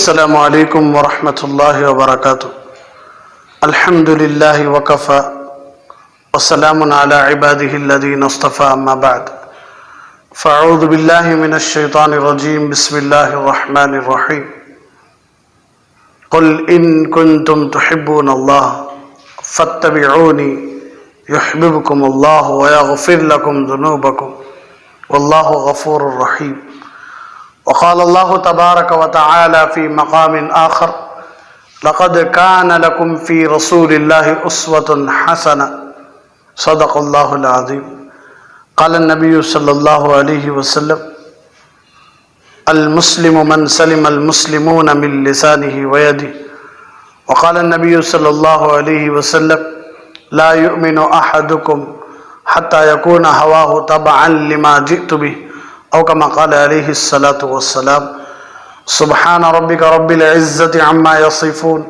السلام علیکم ورحمۃ اللہ وبرکاتہ۔ الحمد للہ وکفی وسلام علی عبادہ الذین اصطفی، اما بعد فاعوذ باللہ من الشیطان الرجیم، بسم اللہ الرحمن الرحیم۔ قل ان کنتم تحبون اللہ فاتبعونی یحببکم اللہ ویغفر لکم ذنوبکم واللہ غفور رحیم۔ وقال اللہ تبارک وتعالی فی مقام آخر، لقد کان لکم فی رسول اللہ اسوۃ حسنہ، صدق اللہ العظیم۔ قال النبی صلی اللہ علیہ وسلم، المسلم من سلم المسلمون من لسانہ ویدہ۔ وقال النبی صلی اللہ علیہ وسلم، لا یؤمن احدکم حتی یکون ہواہ تبعا لما جئت بہ، او کما قال علیہ الصلاۃ والسلام۔ سبحان ربک رب العزۃ عما یصفون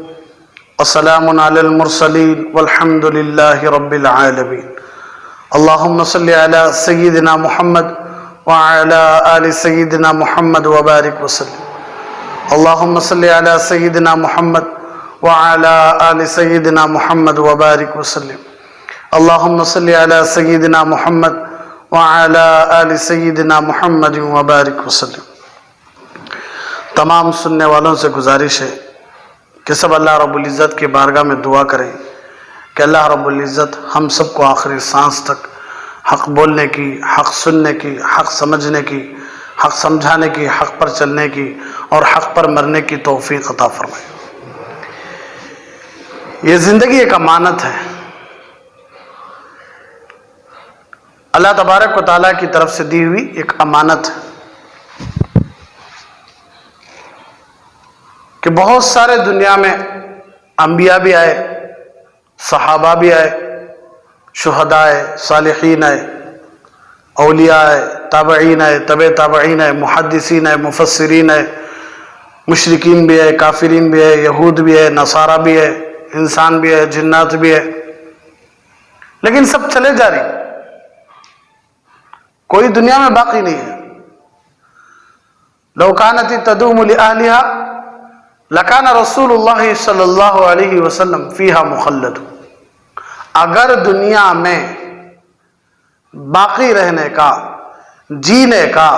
وسلام علی المرسلین والحمد للہ رب العالمین۔ اللہم صلی علی سیدنا محمد وعلی آل سیدنا محمد وبارک وسلم۔ اللہم صلی علی سیدنا محمد وعلی آل سیدنا محمد وبارک وسلم۔ اللہم صلی علی سیدنا محمد وعلی آل سیدنا محمد وبارک وسلم۔ تمام سننے والوں سے گزارش ہے کہ سب اللہ رب العزت کی بارگاہ میں دعا کریں کہ اللہ رب العزت ہم سب کو آخری سانس تک حق بولنے کی، حق سننے کی، حق سمجھنے کی، حق سمجھانے کی، حق پر چلنے کی اور حق پر مرنے کی توفیق عطا فرمائے۔ یہ زندگی ایک امانت ہے، اللہ تبارک و تعالیٰ کی طرف سے دی ہوئی ایک امانت ہے کہ بہت سارے دنیا میں انبیاء بھی آئے، صحابہ بھی آئے، شہداء آئے، صالحین آئے، اولیاء آئے، تابعین آئے، تبع تابعین آئے، محدثین آئے، مفسرین آئے، مشرکین بھی آئے، کافرین بھی آئے، یہود بھی آئے، نصارہ بھی آئے، انسان بھی آئے، جنات بھی آئے، لیکن سب چلے جا رہی، کوئی دنیا میں باقی نہیں ہے۔ لو کانت تدوم لأہلها لکان رسول اللہ صلی اللہ علیہ وسلم فیہا مخلد۔ اگر دنیا میں باقی رہنے کا، جینے کا،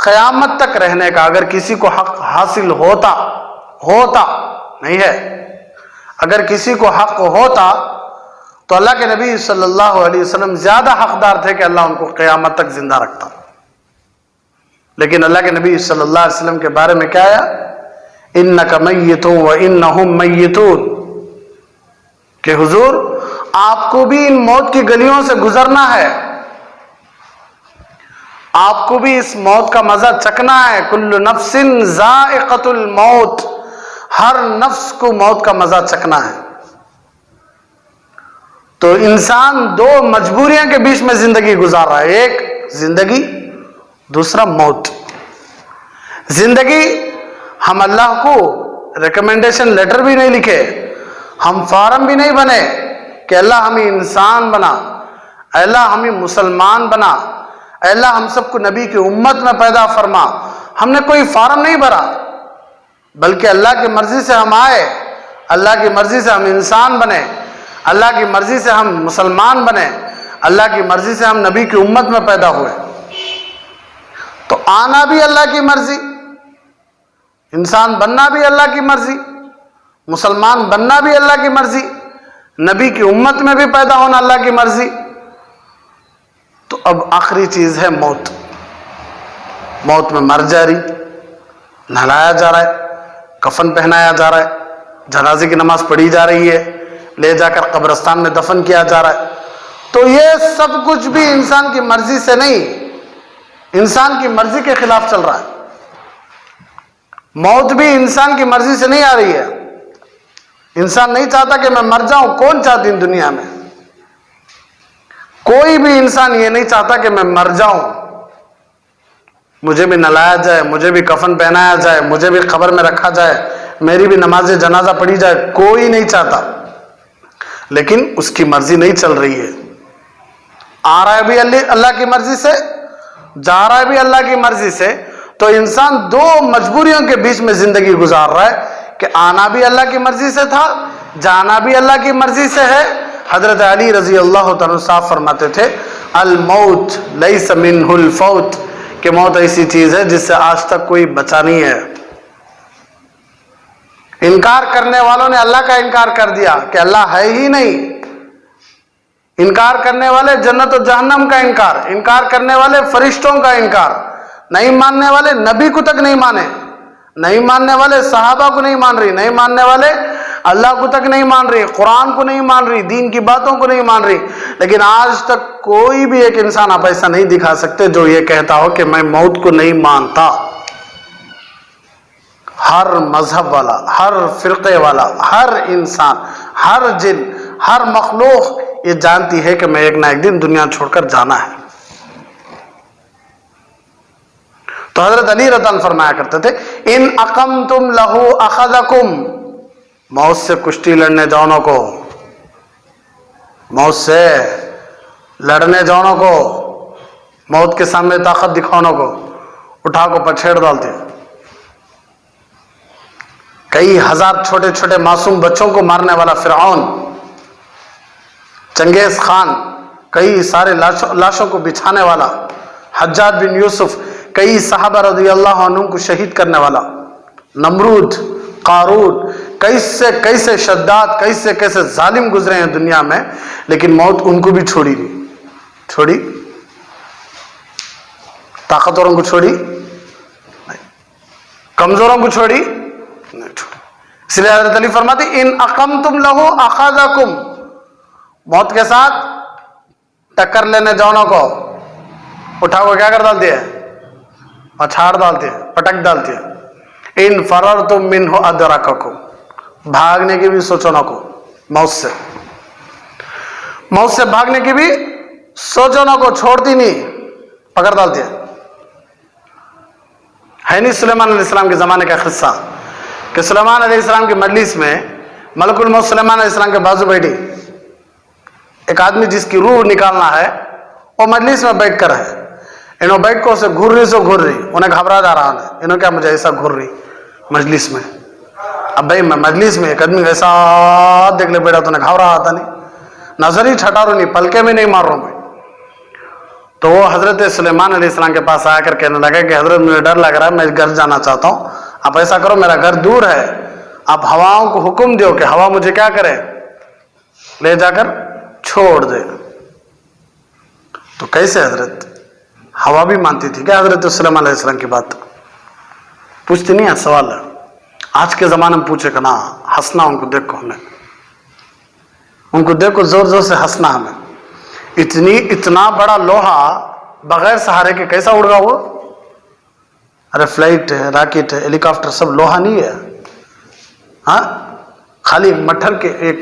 قیامت تک رہنے کا اگر کسی کو حق حاصل ہوتا نہیں ہے، اگر کسی کو حق ہوتا تو اللہ کے نبی صلی اللہ علیہ وسلم زیادہ حقدار تھے کہ اللہ ان کو قیامت تک زندہ رکھتا، لیکن اللہ کے نبی صلی اللہ علیہ وسلم کے بارے میں کیا آیا؟ انک میت وانہم میتون، کہ حضور آپ کو بھی ان موت کی گلیوں سے گزرنا ہے، آپ کو بھی اس موت کا مزہ چکھنا ہے۔ کل نفس ذائقۃ الموت، ہر نفس کو موت کا مزہ چکھنا ہے۔ تو انسان دو مجبوریاں کے بیچ میں زندگی گزار رہا ہے، ایک زندگی، دوسرا موت۔ زندگی ہم اللہ کو ریکمنڈیشن لیٹر بھی نہیں لکھے، ہم فارم بھی نہیں بنے کہ اللہ ہمیں انسان بنا، اے اللہ ہمیں مسلمان بنا، اے اللہ ہم سب کو نبی کی امت میں پیدا فرما۔ ہم نے کوئی فارم نہیں بھرا، بلکہ اللہ کی مرضی سے ہم آئے، اللہ کی مرضی سے ہم انسان بنے، اللہ کی مرضی سے ہم مسلمان بنے، اللہ کی مرضی سے ہم نبی کی امت میں پیدا ہوئے۔ تو آنا بھی اللہ کی مرضی، انسان بننا بھی اللہ کی مرضی، مسلمان بننا بھی اللہ کی مرضی، نبی کی امت میں بھی پیدا ہونا اللہ کی مرضی۔ تو اب آخری چیز ہے موت۔ موت میں مر جا رہی، نہلایا جا رہا ہے، کفن پہنایا جا رہا ہے، جنازے کی نماز پڑھی جا رہی ہے، لے جا کر قبرستان میں دفن کیا جا رہا ہے۔ تو یہ سب کچھ بھی انسان کی مرضی سے نہیں، انسان کی مرضی کے خلاف چل رہا ہے۔ موت بھی انسان کی مرضی سے نہیں آ رہی ہے، انسان نہیں چاہتا کہ میں مر جاؤں۔ کون چاہتی ان دنیا میں؟ کوئی بھی انسان یہ نہیں چاہتا کہ میں مر جاؤں، مجھے بھی نہلایا جائے، مجھے بھی کفن پہنایا جائے، مجھے بھی قبر میں رکھا جائے، میری بھی نماز جنازہ پڑھی جائے، کوئی نہیں چاہتا۔ لیکن اس کی مرضی نہیں چل رہی ہے، آ رہا ہے بھی اللہ کی مرضی سے، جا رہا ہے بھی اللہ کی مرضی سے۔ تو انسان دو مجبوریوں کے بیچ میں زندگی گزار رہا ہے کہ آنا بھی اللہ کی مرضی سے تھا، جانا بھی اللہ کی مرضی سے ہے۔ حضرت علی رضی اللہ تعالیٰ صاحب فرماتے تھے الموت لیس منہ الفوت، کہ موت ایسی چیز ہے جس سے آج تک کوئی بچا نہیں ہے۔ انکار کرنے والوں نے اللہ کا انکار کر دیا کہ اللہ ہے ہی نہیں، انکار کرنے والے جنت و جہنم کا انکار، انکار کرنے والے فرشتوں کا انکار، نہیں ماننے والے نبی کو تک نہیں مانے، نہیں ماننے والے صحابہ کو نہیں مان رہی، نہیں ماننے والے اللہ کو تک نہیں مان رہی، قرآن کو نہیں مان رہی، دین کی باتوں کو نہیں مان رہی۔ لیکن آج تک کوئی بھی ایک انسان آپ ایسا نہیں دکھا سکتے جو یہ کہتا ہو کہ میں موت کو نہیں مانتا۔ ہر مذہب والا، ہر فرقے والا، ہر انسان، ہر جن، ہر مخلوق یہ جانتی ہے کہ میں ایک نہ ایک دن دنیا چھوڑ کر جانا ہے۔ تو حضرت علی رضی اللہ عنہ فرمایا کرتے تھے ان اقمتم لہو اخذکم، موت سے کشتی لڑنے جاؤنوں کو، موت سے لڑنے جاؤنوں کو، موت کے سامنے طاقت دکھاؤنوں کو اٹھا کو پچھیڑ ڈالتے ہیں۔ کئی ہزار چھوٹے چھوٹے معصوم بچوں کو مارنے والا فرعون، چنگیز خان، کئی سارے لاشوں کو بچھانے والا حجاج بن یوسف، کئی صحابہ رضی اللہ عنہ کو شہید کرنے والا نمرود، قارون، کیسے شداد، کیسے ظالم گزرے ہیں دنیا میں، لیکن موت ان کو بھی چھوڑی نہیں، چھوڑی؟ طاقتوروں کو چھوڑی؟ نہیں۔ کمزوروں کو چھوڑی؟ نہیں چھوڑی۔ اس لیے حضرت علی فرماتے ان اقمتم لہو اخذکم، موت کے ساتھ ٹکر لینے جاؤنوں کو اٹھا کو کیا کر ڈالتی ہے؟ پچھاڑ ڈالتی ہے، پٹک ڈالتی ہے۔ ان فررتم منہ ادرککم، بھاگنے کی بھی سوچو نہ کو موت سے، موت سے بھاگنے کی بھی سوچو نہ کو، چھوڑتی نہیں، پکڑ ڈالتی ہے۔ نہیں سلیمان علیہ السلام کے زمانے کا قصہ کہ سلیمان علیہ السلام کی مجلس میں ملک الموت سلیمان علیہ السلام کے بازو بیٹھی ایک آدمی جس کی روح نکالنا ہے، وہ مجلس میں بیٹھ کر ہے، انہوں بیٹھ کو اسے گھر رہی، انہیں گھبرا جا رہا ہے، انہوں کیا مجھے ایسا گھر رہی مجلس میں۔ اب بھائی میں مجلس میں ایک آدمی ایسا دیکھ لے بیٹھا تو انہیں گھبرا آتا نہیں، نظر ہی چھٹا رہا نہیں، پلکے میں نہیں مار رہا ہوں میں۔ تو وہ حضرت سلیمان علیہ السلام کے پاس آ کر کہنے لگا کہ حضرت مجھے ڈر لگ رہا ہے، میں گھر جانا چاہتا ہوں، آپ ایسا کرو میرا گھر دور ہے، آپ ہواؤں کو حکم دیو کہ ہوا مجھے کیا کرے، لے جا کر چھوڑ دے۔ تو کیسے حضرت ہوا بھی مانتی تھی کیا حضرت سلیمان علیہ السلام کی بات؟ پوچھتی نہیں ہے، سوال ہے۔ آج کے زمانے میں پوچھے کہ نا ہنسنا، ان کو دیکھو، ہمیں ان کو دیکھو زور زور سے ہنسنا ہمیں۔ اتنا بڑا لوہا بغیر سہارے کے کیسا اڑ گا وہ؟ ارے فلائٹ ہے، راکٹ ہے، ہیلی کاپٹر، سب لوہا نہیں ہے، ہاں؟ خالی مٹھر کے ایک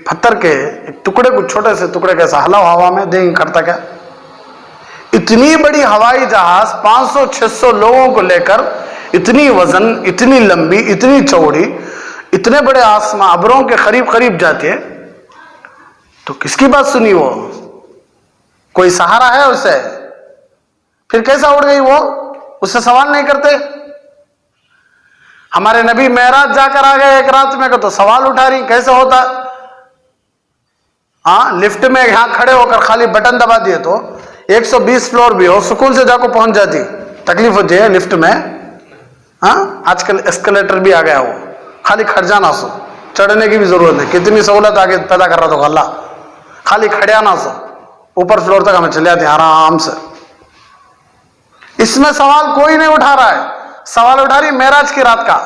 پتھر کے ایک ٹکڑے کو، چھوٹے سے ٹکڑے کے ایسا ہلاؤ ہوا میں، دیں کھڑتا کیا؟ اتنی بڑی ہوائی جہاز 500-600 لوگوں کو لے کر، اتنی وزن، اتنی لمبی، اتنی چوڑی، اتنے بڑے آسمان ابروں کے قریب قریب جاتے، تو کس کی بات سنی؟ وہ کوئی سہارا ہے اسے؟ پھر کیسا اڑ گئی وہ؟ اس سے سوال نہیں کرتے؟ ہمارے نبی معراج جا کر آ گئے ایک رات میں، تو سوال اٹھا رہی کیسے ہوتا؟ ہاں، لفٹ میں یہاں کھڑے ہو کر خالی بٹن دبا دیے تو 120 فلور بھی ہو سکون سے جا کو پہنچ جاتی، تکلیف ہوتی ہے لفٹ میں؟ ہاں، آج کل اسکلیٹر بھی آ گیا، وہ خالی کھڑ جانا سو، چڑھنے کی بھی ضرورت نہیں، کتنی سہولت آگے پیدا کر رہا تو اللہ، خالی کھڑے آنا سو، اوپر فلور تک ہمیں چلے آتے ہیں آرام سے۔ اس میں سوال کوئی نہیں اٹھا رہا ہے، سوال اٹھا رہی معراج کی رات کا،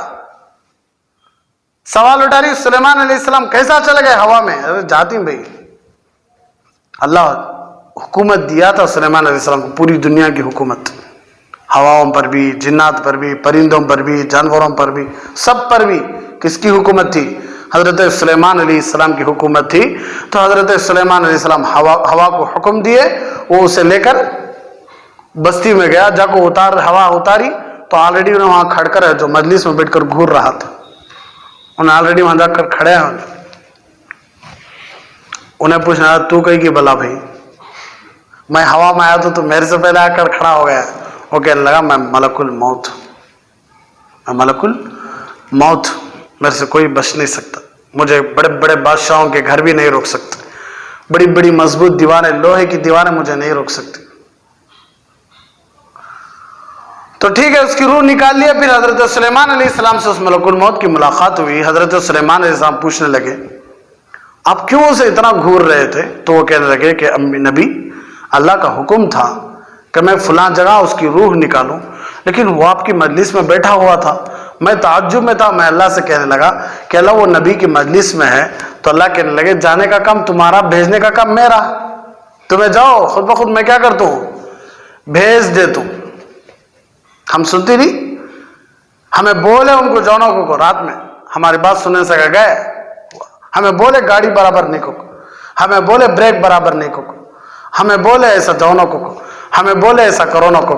سوال اٹھا رہی سلیمان علیہ السلام کیسا چلے گئے ہوا میں؟ ارے جاتی بھائی، اللہ حکومت دیا تھا سلیمان علیہ السلام کو، پوری دنیا کی حکومت، ہواؤں پر بھی، جنات پر بھی، پرندوں پر بھی، جانوروں پر بھی، سب پر بھی۔ کس کی حکومت تھی؟ حضرت سلیمان علیہ السلام کی حکومت تھی۔ تو حضرت سلیمان علیہ السلام ہوا کو حکم دیے، وہ اسے لے کر بستی میں گیا، جا کو ہوا اتاری تو آلریڈی انہیں وہاں کھڑ کر ہے جو مجلس میں بیٹھ کر گھور رہا تھا، انہیں آلریڈی وہاں جا کر کھڑے ہیں، انہیں پوچھنا تو کہیں کی بلا بھائی، میں ہوا میں آیا تو میرے سے پہلے آ کر کھڑا ہو گیا، वो कहने लगा मैं मलकुल मौत, मैं मलकुल मौत, मेरे से कोई बच नहीं सकता, मुझे बड़े बड़े बादशाहों के घर भी नहीं रोक सकते, बड़ी बड़ी मजबूत दीवारें, लोहे की दीवारें मुझे नहीं रोक सकती। तो ठीक है, उसकी रूह निकाल लिया। फिर हजरत सुलेमान अलैहिस्सलाम से उस मलकुल मौत की मुलाकात हुई। हजरत सुलेमान अलैहिस्सलाम पूछने लगे आप क्यों उसे इतना घूर रहे थे? तो वो कहने लगे कि अम्मी नबी, अल्लाह का हुक्म था कि मैं फलां जगह उसकी रूह निकालूं, लेकिन वो आपकी मजलिस में बैठा हुआ था, मैं ताज्जुब में था। मैं अल्लाह से कहने लगा कि अल्लाह वो नबी की मजलिस में है। तो अल्लाह कहने लगे जाने का काम तुम्हारा, भेजने का काम मेरा, तुम्हें जाओ, खुद ब खुद मैं क्या करता हूँ, भेज देता हूँ। हम सुनती नहीं, हमें बोले उनको जौनों को रात में हमारी बात सुनने से गए, हमें बोले गाड़ी बराबर नहीं को, हमें बोले ब्रेक बराबर नहीं को, हमें बोले ऐसा जौनों को, हमें बोले ऐसा करोना को,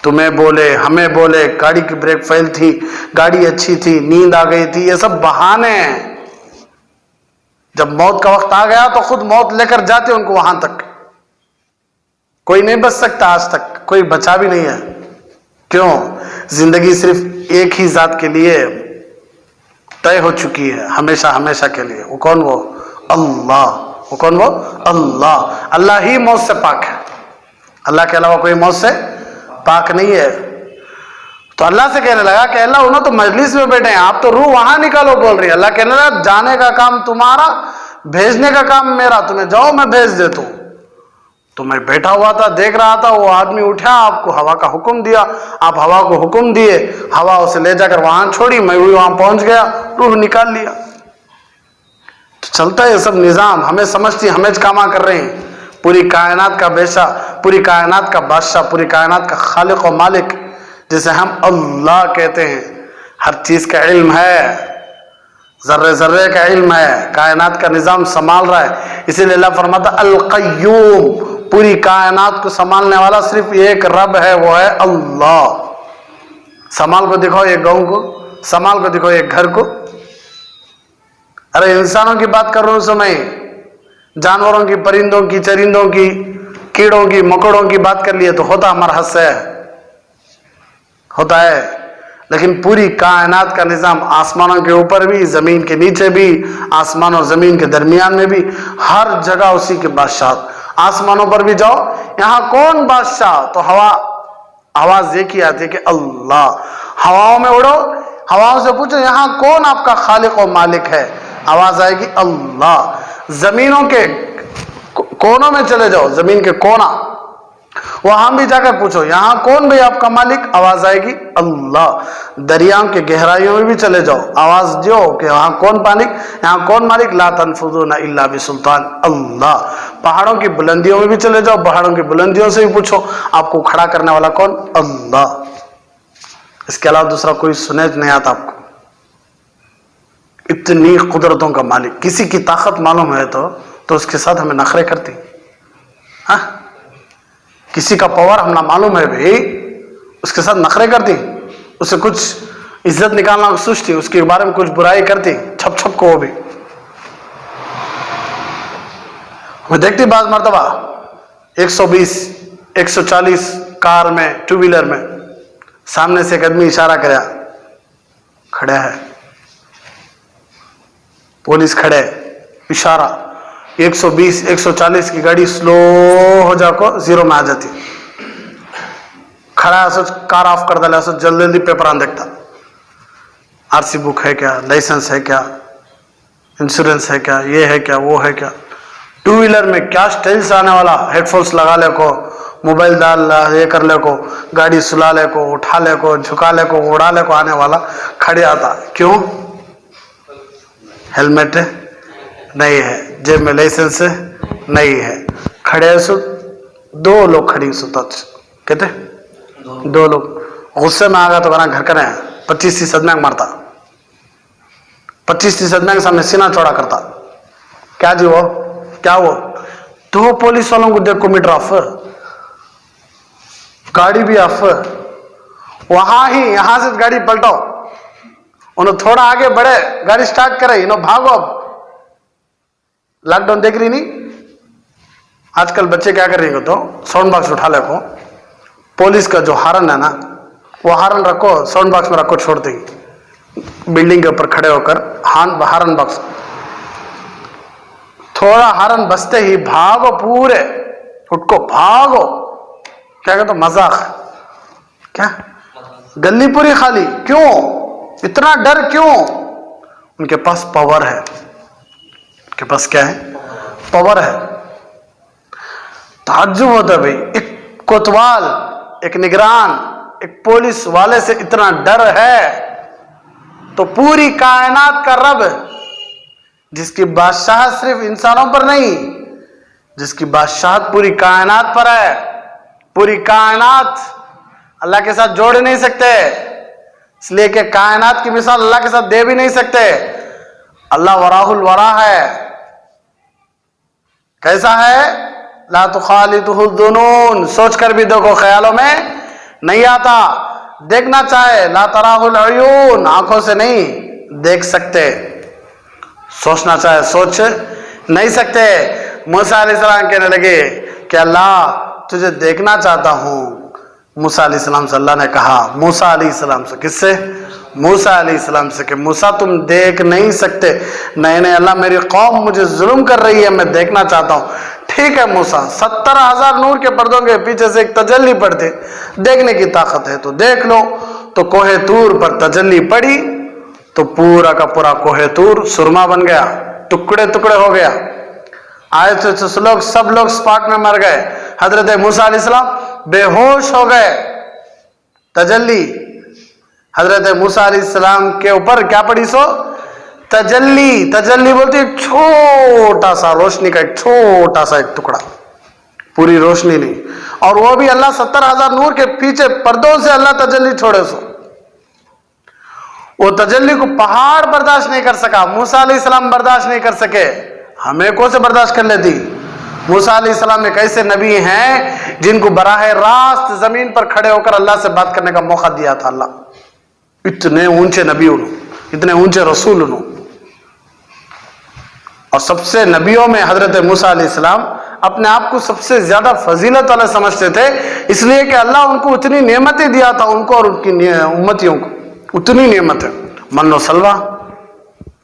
तुम्हें बोले, हमें बोले गाड़ी की ब्रेक फेल थी, गाड़ी अच्छी थी, नींद आ गई थी, ये सब बहाने हैं। जब मौत का वक्त आ गया तो खुद मौत लेकर जाते उनको वहां तक। कोई नहीं बच सकता, आज तक कोई बचा भी नहीं है। क्यों? जिंदगी सिर्फ एक ही जात के लिए तय हो चुकी है, हमेशा हमेशा के लिए। वो कौन? वो अल्लाह। वो कौन? वो अल्लाह। अल्लाह ही मौत से पाक है, अल्लाह के अलावा कोई मौत से पाक नहीं है। तो अल्लाह से कहने लगा कि अल्लाह उन्होंने तो मजलिस में बैठे हैं, आप तो रूह वहां निकालो बोल रही है। अल्लाह कहने लगा जाने का काम तुम्हारा, भेजने का काम मेरा, तुम्हें जाओ मैं भेज देता हूं। तो मैं बैठा हुआ था, देख रहा था, वो आदमी उठा, आपको हवा का हुक्म दिया, आप हवा को हुक्म दिए, हवा उसे ले जाकर वहां छोड़ी, मैं भी वहां पहुंच गया, रूह निकाल लिया। तो चलता है ये सब निजाम। हमें समझती हमें कामा कर रहे हैं। पूरी कायनात का बेशा, पूरी कायनात का बादशाह, पूरी कायनात का खालिक और मालिक, जिसे हम अल्लाह कहते हैं, हर चीज का इल्म है, जर्रे जर्रे का इल्म है, कायनात का निजाम संभाल रहा है। इसीलिए अल्लाह फरमाता अल क़य्यूम, पूरी कायनात को संभालने वाला सिर्फ एक रब है, वो है अल्लाह। संभाल को दिखाओ एक गांव को, संभाल को दिखाओ एक घर को। अरे इंसानों की बात कर रहा हूं समय, जानवरों की, परिंदों की, चरिंदों की, कीड़ों की, मकोड़ों की बात कर लिए तो होता हमारा हद से होता है। लेकिन पूरी कायनात का निजाम, आसमानों के ऊपर भी, जमीन के नीचे भी, आसमान और जमीन के दरमियान में भी, हर जगह उसी के बादशाह। आसमानों पर भी जाओ, यहां कौन बादशाह? तो हवा, आवाज एक ही आती है कि अल्लाह। हवाओं में उड़ो, हवाओं से पूछो यहां कौन आपका खालिक और मालिक है, आवाज आएगी अल्लाह। जमीनों के कोनों में चले जाओ, जमीन के कोना, वहां भी जाकर पूछो यहां कौन भाई आपका मालिक, आवाज आएगी अल्लाह। दरियाओं के गहराइयों में भी चले जाओ, आवाज दो कि यहां कौन मालिक, यहां कौन मालिक, ला तनफुज़ूना इल्ला बिसुल्तान, अल्लाह। पहाड़ों की बुलंदियों में भी चले जाओ, पहाड़ों की बुलंदियों से भी पूछो आपको खड़ा करने वाला कौन, अल्लाह। इसके अलावा दूसरा कोई सुने नहीं आता आपको। इतनी कुदरतों का मालिक, किसी की ताकत मालूम है तो उसके साथ हमें नखरे करती, हाँ? किसी का पावर हमला मालूम है भाई, उसके साथ नखरे करती, उसे कुछ इज्जत निकालना सोचती, उसके बारे में कुछ बुराई करती, छप छप को। वो भी मैं देखती बाज मर्तबा 120, 140 कार में, टू व्हीलर में, सामने से एक आदमी इशारा कराया, खड़ा है, पुलिस खड़े, इशारा, 120, 140 की गाड़ी स्लो हो जाको जीरो में आ जाती, खड़ा है, सोच कार ऑफ कर डाला, सोच जल्दी जल्दी पेपर आन देखता, आरसी बुक है क्या, लाइसेंस है क्या, इंश्योरेंस है क्या, ये है क्या, वो है क्या। टू व्हीलर में क्या स्टाइल से आने वाला, हेडफोन्स लगा ले को, मोबाइल डाल ये कर ले को, गाड़ी सुला ले को, उठा ले को, झुका ले को, उड़ा ले को आने वाला खड़े आता। क्यों? हेलमेट नहीं है, जेब में लाइसेंस नहीं है, खड़े सो दो लोग खड़ी सुता, कहते दो लोग। गुस्से में आ गया तो कहना घर करें 25-30 आदमी मारता, 25-30 आदमी के सामने सीना चौड़ा करता। क्या जी वो, क्या वो? दो पुलिस वालों को देखो, मीटर ऑफ, गाड़ी भी ऑफ, वहां ही यहां से गाड़ी पलटाओ, उन्होंने थोड़ा आगे बढ़े, गाड़ी स्टार्ट करे, इन्हों भागो। अब लॉकडाउन देख रही नहीं, आजकल बच्चे क्या कर रही हो, तो साउंड बॉक्स उठा ले को, पुलिस का जो हॉर्न है ना, वो हॉर्न रखो, साउंड बॉक्स में रखो, छोड़ देंगे बिल्डिंग के ऊपर खड़े होकर हॉर्न बॉक्स, थोड़ा हॉर्न बजते ही भागो, पूरे उठको भागो। क्या कहते मजाक, क्या गली पूरी खाली, क्यों इतना डर क्यों? उनके पास पावर है, उनके पास क्या है? पावर है। ताज्जुब होता है भाई, एक कोतवाल, एक निगरान, एक पुलिस वाले से इतना डर है, तो पूरी कायनात का रब, जिसकी बादशाह सिर्फ इंसानों पर नहीं, जिसकी बादशाहत पूरी कायनात पर है, पूरी कायनात अल्लाह के साथ जोड़ नहीं सकते, इसलिए कि कायनात की मिसाल अल्लाह के साथ दे भी नहीं सकते। अल्लाह वराहुल वरा है। कैसा है? ला तुखालितुहु दुनून, सोच कर भी देखो, ख्यालों में नहीं आता। देखना चाहे, ला तराहुल अयून, आंखों से नहीं देख सकते। सोचना चाहे सोच नहीं सकते। मूसा अलैहिस्सलाम कहने लगे कि अल्लाह तुझे देखना चाहता हूं। मूसा अलैहिस्सलाम से अल्लाह ने कहा, मूसा अलैहिस्सलाम से, किससे? मूसा अलैहिस्सलाम से, कि मूसा तुम देख नहीं सकते। नहीं नहीं अल्लाह, मेरी कौम मुझे जुल्म कर रही है, मैं देखना चाहता हूं। ठीक है मूसा, 70,000 नूर के पर्दों के पीछे से एक तजल्ली पड़ती, देखने की ताकत है तो देख लो। तो कोहे तूर पर तजल्ली पड़ी तो पूरा का पूरा कोहे तूर सुरमा बन गया, टुकड़े टुकड़े हो गया। आए तो लोग, सब लोग स्पॉट में मर गए। हजरत मूसा अलैहिस्सलाम बेहोश हो गए। तजल्ली, हजरत मूसा अलैहिस्सलाम के ऊपर क्या पड़ी? सो तजल्ली। तजल्ली बोलती है छोटा सा रोशनी का एक छोटा सा एक टुकड़ा, पूरी रोशनी नहीं। और वो भी अल्लाह 70,000 नूर के पीछे पर्दों से अल्लाह तजल्ली छोड़े। सो वो तजल्ली को पहाड़ बर्दाश्त नहीं कर सका, मूसा अलैहिस्सलाम बर्दाश्त नहीं कर सके, हमें कौन से बर्दाश्त कर लेती? मूसा अलैहिस्सलाम एक ऐसे नबी हैं जिनको बराह रास्त जमीन पर खड़े होकर अल्लाह से बात करने का मौका दिया था अल्लाह। इतने ऊंचे नबी उन्होंने, इतने ऊंचे रसूल उन्होंने। और सबसे नबियों में हजरत मूसा अलैहिस्सलाम अपने आप को सबसे ज्यादा फजीलत वाले समझते थे, इसलिए कि अल्लाह उनको उतनी नेमतें दिया था, उनको और उनकी उम्मतियों को उतनी नेमत है। मन्नो सलवा,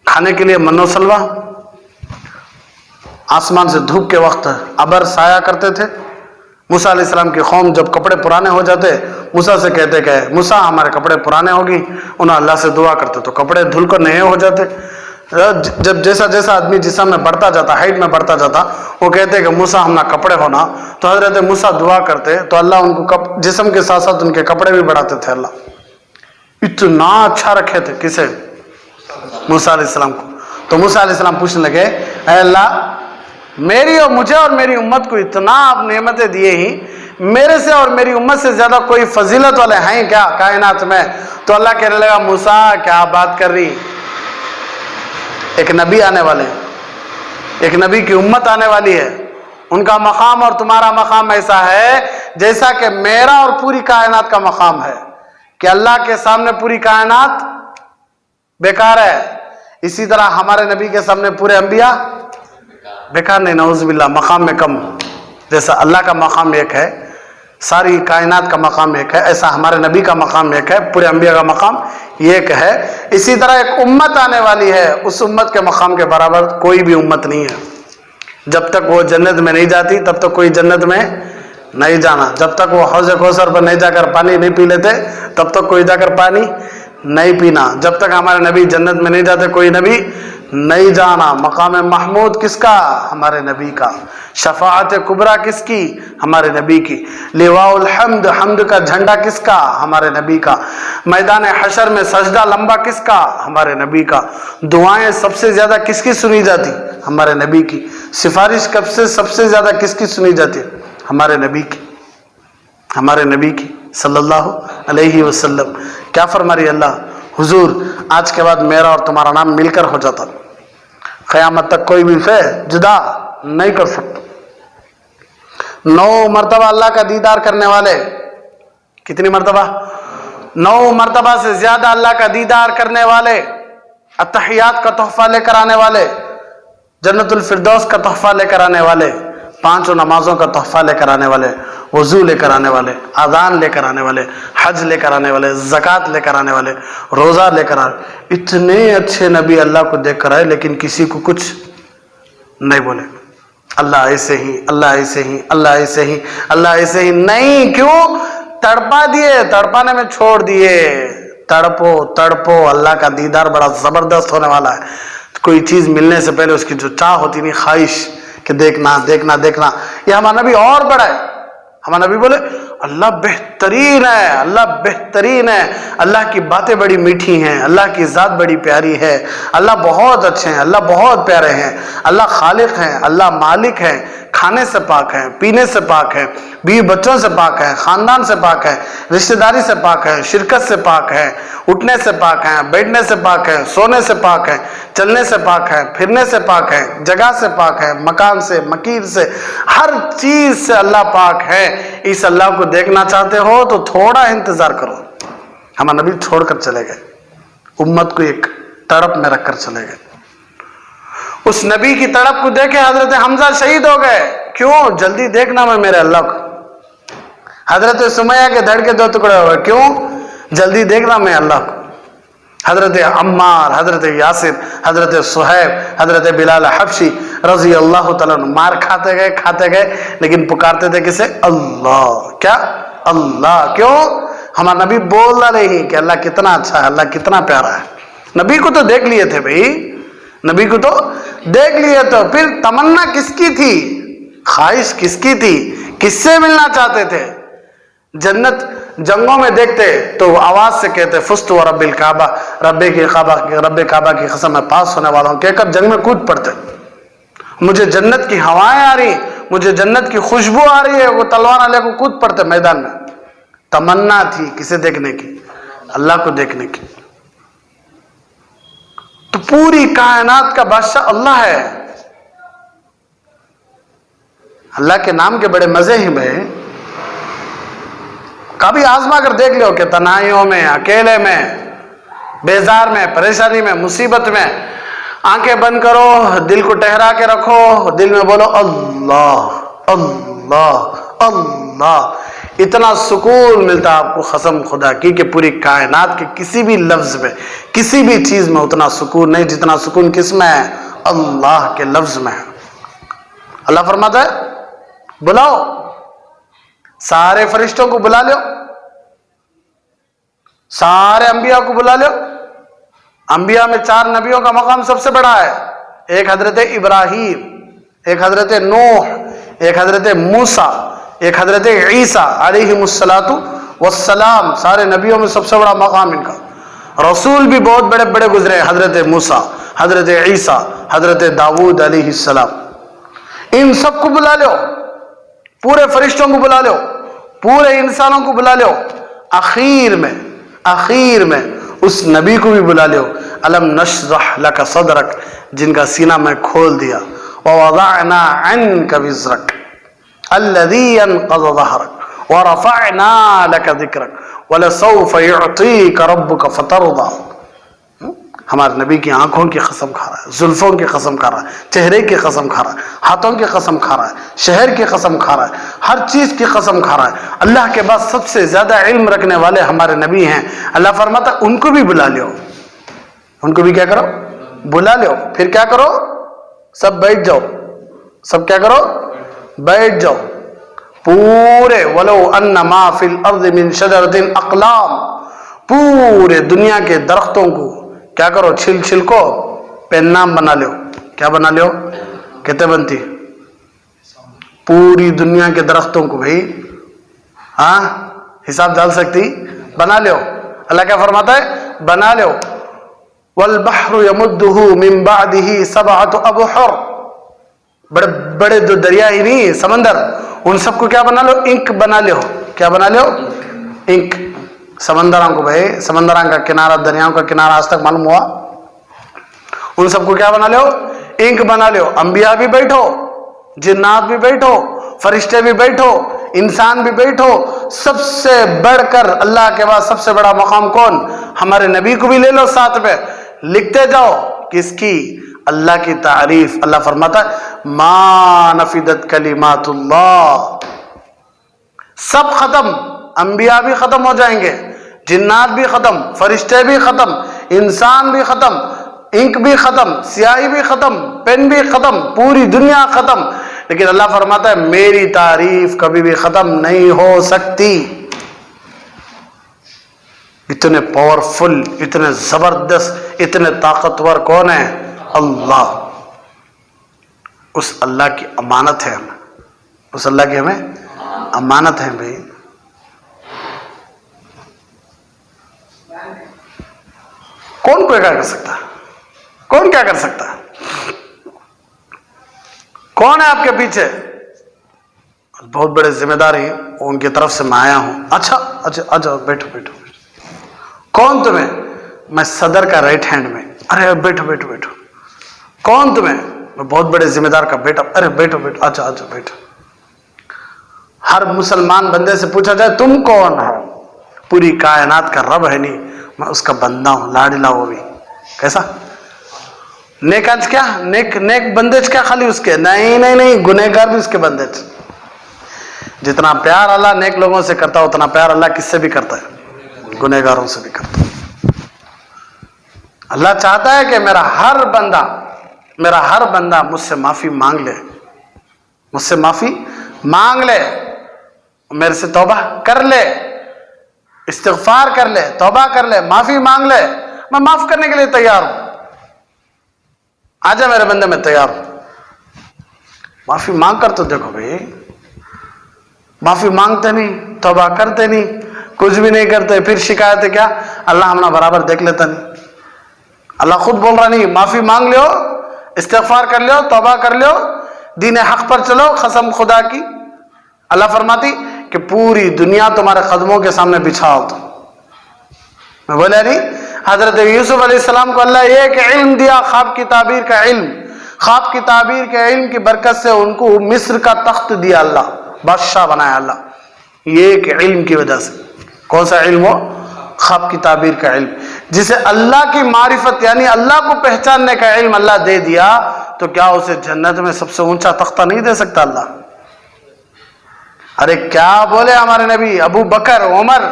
खाने के लिए मन्नो सलवा, आसमान से धूप के वक्त अबर साया करते थे। मूसा अलैहिस्सलाम की कौम जब कपड़े पुराने हो जाते, मूसा से कहते कि मूसा हमारे कपड़े पुराने होगी, उन्हें अल्लाह से दुआ करते तो कपड़े धुल कर नए हो जाते। जब जैसा जैसा आदमी जिस्म में बढ़ता जाता, हाइट में बढ़ता जाता, वो कहते कि मूसा हम ना कपड़े होना, तो हजरत मूसा दुआ करते तो अल्लाह उनको जिस्म के साथ साथ उनके कपड़े भी बढ़ाते थे। अल्लाह इतना अच्छा रखे थे किसे? मूसा अलैहिस्सलाम को। तो मूसा अलैहिस्सलाम पूछने लगे, ऐ अल्लाह, मेरी और मुझे और मेरी उम्मत को इतना आप नेमतें दिए ही, मेरे से और मेरी उम्मत से ज्यादा कोई फजीलत वाले हैं क्या कायनात में? तो अल्लाह कहने लगा, मूसा क्या बात कर रही, एक नबी आने वाले, एक नबी की उम्मत आने वाली है, उनका मकाम और तुम्हारा मकाम ऐसा है जैसा कि मेरा और पूरी कायनात का मकाम है, कि अल्लाह के सामने पूरी कायनात बेकार है, इसी तरह हमारे नबी के सामने पूरे अंबिया बेकार नहीं, नऊज़ुबिल्लाह, मकाम में कम। जैसा अल्लाह का मकाम एक है, सारी कायनात का मकाम एक है, ऐसा हमारे नबी का मकाम एक है, पूरे अंबिया का मकाम एक है। इसी तरह एक उम्मत आने वाली है, उस उम्मत के मकाम के बराबर कोई भी उम्मत नहीं है। जब तक वो जन्नत में नहीं जाती तब तक कोई जन्नत में नहीं जाना, जब तक वो हौज़ कौसर पर नहीं जाकर पानी नहीं पी लेते तब तक कोई जाकर पानी नहीं पीना, जब तक हमारे नबी जन्नत में नहीं जाते कोई नबी नहीं जाना। मकाम महमूद किसका? हमारे नबी का। शफाअत कुबरा किसकी? हमारे नबी की। लिवाउल हम्द, हम्द का झंडा किसका? हमारे नबी का। मैदान हशर में सजदा लंबा किसका? हमारे नबी का। दुआएं सबसे ज्यादा किसकी सुनी जाती? हमारे नबी की। सिफारिश कब से सबसे ज्यादा किसकी सुनी जाती? हमारे नबी की, हमारे नबी की सल्लल्लाहु अलैहि वसल्लम। क्या फरमा रही अल्लाह? हुजूर आज के बाद मेरा और तुम्हारा नाम मिलकर हो जाता, क़यामत तक कोई भी से जुदा नहीं कर सकता। 9 मरतबा अल्लाह का दीदार करने वाले, कितनी मरतबा? 9 मरतबा से ज्यादा अल्लाह का दीदार करने वाले, अत्तहियात का तोहफा लेकर आने वाले, जन्नतुल फिरदौस का तोहफा लेकर आने वाले, पांचों नमाजों का तोहफा लेकर आने वाले, वजू लेकर आने वाले, आदान लेकर आने वाले, हज लेकर आने वाले, ज़कात लेकर आने वाले, रोज़ा लेकर आने, इतने अच्छे नबी अल्लाह को देख कर आए, लेकिन किसी को कुछ नहीं बोले। अल्लाह ऐसे ही, अल्लाह ऐसे ही, अल्लाह ऐसे ही, अल्लाह ऐसे ही नहीं। क्यों? तड़पा दिए, तड़पाने में छोड़ दिए। तड़पो तड़पो, अल्लाह का दीदार बड़ा ज़बरदस्त होने वाला है। कोई चीज़ मिलने से पहले उसकी जो चाह होती नहीं, ख्वाहिश कि देखना देखना देखना, ये हमारा नबी और बड़ा है। हमारा नबी बोले अल्लाह बेहतरीन है, अल्लाह बेहतरीन है, अल्लाह की बातें बड़ी मीठी हैं, अल्लाह की ज़ात बड़ी प्यारी है, अल्लाह बहुत अच्छे हैं, अल्लाह बहुत प्यारे हैं, अल्लाह खालिक हैं, अल्लाह मालिक हैं, खाने से पाक है, पीने से पाक है, बीवी बच्चों से पाक है, ख़ानदान से पाक है, रिश्तेदारी से पाक है, शिरकत से पाक है, उठने से पाक है, बैठने से पाक है, सोने से पाक है, चलने से पाक है, फिरने से पाक है, जगह से पाक है, मकान से, मकीर से, हर चीज़ से अल्लाह पाक है। इस अल्लाह को देखना चाहते हो तो थोड़ा इंतज़ार करो। हमारे नबी छोड़कर चले गए, उम्मत को एक तड़प में रखकर चले गए। उस नबी की तड़प को देखे हजरत हमजा शहीद हो गए। क्यों? जल्दी देखना मैं मेरे अल्लाह को। हजरत सुमैया के धड़ के 2 टुकड़े हो गए। क्यों? जल्दी देखना मैं अल्लाह को। हजरत अम्मार, हजरत यासिर, हजरत सुहैब, हजरत बिलाल हबशी रजी अल्लाह तआला अन्हु मार खाते गए, लेकिन पुकारते थे किसे? अल्लाह। क्या? अल्लाह। क्यों? हमारा नबी बोल रहे हैं कि अल्लाह कितना अच्छा है, अल्लाह कितना प्यारा है। नबी को तो देख लिए थे भाई, नबी को तो देख लिए, तो फिर तमन्ना किसकी थी? ख्वाहिश किसकी थी? किससे मिलना चाहते थे? जन्नत जंगों में देखते तो आवाज से कहते फुस्त व रब्बिल काबा, रब्बे काबा की कसम मैं पास होने वाला हूं, कहकर जंग में कूद पड़ते। मुझे जन्नत की हवाएं आ रही, मुझे जन्नत की खुशबू आ रही है, वो तलवार लेकर कूद पड़ते मैदान में। तमन्ना थी किसे देखने की? अल्लाह को देखने की। तो पूरी कायनात का बादशाह अल्लाह है। अल्लाह के नाम के बड़े मजे ही भाई। कभी आजमा कर देख लो कि तनाइयों में, अकेले में, बेजार में, परेशानी में, मुसीबत में आंखें बंद करो, दिल को ठहरा के रखो, दिल में बोलो अल्लाह अल्लाह अल्लाह। इतना सुकून मिलता आपको कसम खुदा की कि पूरी कायनात के किसी भी लफ्ज में, किसी भी चीज में उतना सुकून नहीं जितना सुकून किस में है? अल्लाह के लफ्ज में है। अल्लाह फरमाता है बुलाओ, सारे फरिश्तों को बुला लो, सारे अंबिया को बुला लो। अंबिया में 4 नबियों का मकाम सबसे बड़ा है। एक हजरत इब्राहीम, एक हजरत नूह, एक हजरत मूसा, एक हजरत ईसा अलैहिमुस्सलातु वस्सलाम। सारे नबियों में सबसे बड़ा मकाम इनका। रसूल भी बहुत बड़े बड़े गुजरे, हजरत मूसा, हजरत ईसा, हजरत दाऊद अलैहिस्सलाम। इन सबको बुला लो, पूरे फरिश्तों को बुला लो, पूरे इंसानों को बुला लो। आखिर में उस नबी को भी बुला लो, अलम नशरह लका सदरक, जिनका सीना मैं खोल दिया, व वदअना अन्का विज़रक अल्लज़ी अनक़ज़ ज़हरक व रफ़अना लका ज़िक्रक व लसौफ़ युअतीका रब्बुका फ़तरदा। हमारे नबी की आंखों की कसम खा रहा है, जुल्फों की कसम खा रहा है, चेहरे की कसम खा रहा है, हाथों की कसम खा रहा है, शहर की कसम खा रहा है, हर चीज की कसम खा रहा है। अल्लाह के बाद सबसे ज्यादा इल्म रखने वाले हमारे नबी हैं। अल्लाह फरमाता उनको भी बुला लो, उनको भी क्या करो? बुला लो। फिर क्या करो? सब बैठ जाओ, सब क्या करो? बैठ जाओ। पूरे वलो अन्ना मा फिल अर्ज़ि मिन शजरतिन अक़लाम, पूरे दुनिया के दरख्तों को क्या करो? छिल को पेन्नाम बना लो। क्या बना लो? कितने बनती? पूरी दुनिया के दरख्तों को भाई, हाँ हिसाब डाल सकती? बना लो। अल्लाह क्या फरमाता है? बना लो। वल बहरु यमुद्दुहु मिन बादिही सबअतु अबहुर, बड़े बड़े जो दरिया ही नहीं, समंदर, उन सबको क्या बना लो? इंक बना लो। क्या बना लो? इंक। समंदरों को भाई, समंदरों का किनारा, दरियाओं का किनारा आज तक मालूम हुआ? उन सबको क्या बना लो? इंक बना लो। अंबिया भी बैठो, जिन्नात भी बैठो, फरिश्ते भी बैठो, इंसान भी बैठो। सबसे बढ़कर अल्लाह के बाद सबसे बड़ा मकाम कौन? हमारे नबी को भी ले लो साथ में, लिखते जाओ। किसकी? اللہ کی تعریف. اللہ فرماتا ہے ما نفدت کلمات اللہ. سب ختم، انبیاء بھی ختم ہو جائیں گے، جنات بھی ختم، فرشتے بھی ختم، انسان بھی ختم، انک بھی ختم، سیاہی بھی ختم، پین بھی ختم، پوری دنیا ختم، لیکن اللہ فرماتا ہے میری تعریف کبھی بھی ختم نہیں ہو سکتی. اتنے پاورفل، اتنے زبردست، اتنے طاقتور کون ہے؟ اللہ. اس اللہ کی امانت ہے ہمیں، اس اللہ کی ہمیں امانت ہے بھائی. کون کوئی کیا کر سکتا ہے؟ کون کیا کر سکتا ہے؟ کون ہے آپ کے پیچھے؟ بہت بڑے ذمہ داری ان کی طرف سے میں آیا ہوں. اچھا اچھا بیٹھو بیٹھو. کون تمہیں؟ میں صدر کا رائٹ ہینڈ میں. ارے بیٹھو بیٹھو بیٹھو. کون تمہیں؟ میں بہت بڑے ذمہ دار کا بیٹا. ارے بیٹھو بیٹھو. اچھا اچھا بیٹھو. ہر مسلمان بندے سے پوچھا جائے تم کون ہو؟ پوری کائنات کا رب ہے نہیں، میں اس کا بندہ ہوں، لاڈلا. وہ بھی کیسا نیک انج کیا نیک بندج کیا خالی اس کے؟ نہیں گنہگار بھی اس کے بندج. جتنا پیار اللہ نیک لوگوں سے کرتا ہے اتنا پیار اللہ کس سے بھی کرتا ہے؟ گنہگاروں سے بھی کرتا ہے. اللہ چاہتا ہے کہ میرا ہر بندہ مجھ سے معافی مانگ لے، مجھ سے معافی مانگ لے، میرے سے توبہ کر لے، استغفار کر لے، توبہ کر لے، معافی مانگ لے. میں معاف کرنے کے لیے تیار ہوں. آجا میرے بندے میں تیار ہوں. معافی مانگ کر تو دیکھو بھائی. معافی مانگتے نہیں، توبہ کرتے نہیں، کچھ بھی نہیں کرتے، پھر شکایت ہے کیا؟ اللہ ہمنا برابر دیکھ لیتا نہیں. اللہ خود بول رہا نہیں، معافی مانگ لیو، استغفار کر لیو، توبہ کر لیو، دین حق پر چلو. قسم خدا کی اللہ فرماتی کہ پوری دنیا تمہارے قدموں کے سامنے بچھاؤ. تو میں بولا نہیں، حضرت یوسف علیہ السلام کو اللہ ایک علم دیا، خواب کی تعبیر کا علم. خواب کی تعبیر کے علم کی برکت سے ان کو مصر کا تخت دیا، اللہ بادشاہ بنایا اللہ. یہ ایک علم کی وجہ سے. کون سا علم ہو؟ خواب کی تعبیر کا علم. جسے اللہ کی معرفت یعنی اللہ کو پہچاننے کا علم اللہ دے دیا تو کیا اسے جنت میں سب سے اونچا تختہ نہیں دے سکتا اللہ؟ ارے کیا بولے ہمارے نبی، ابو بکر عمر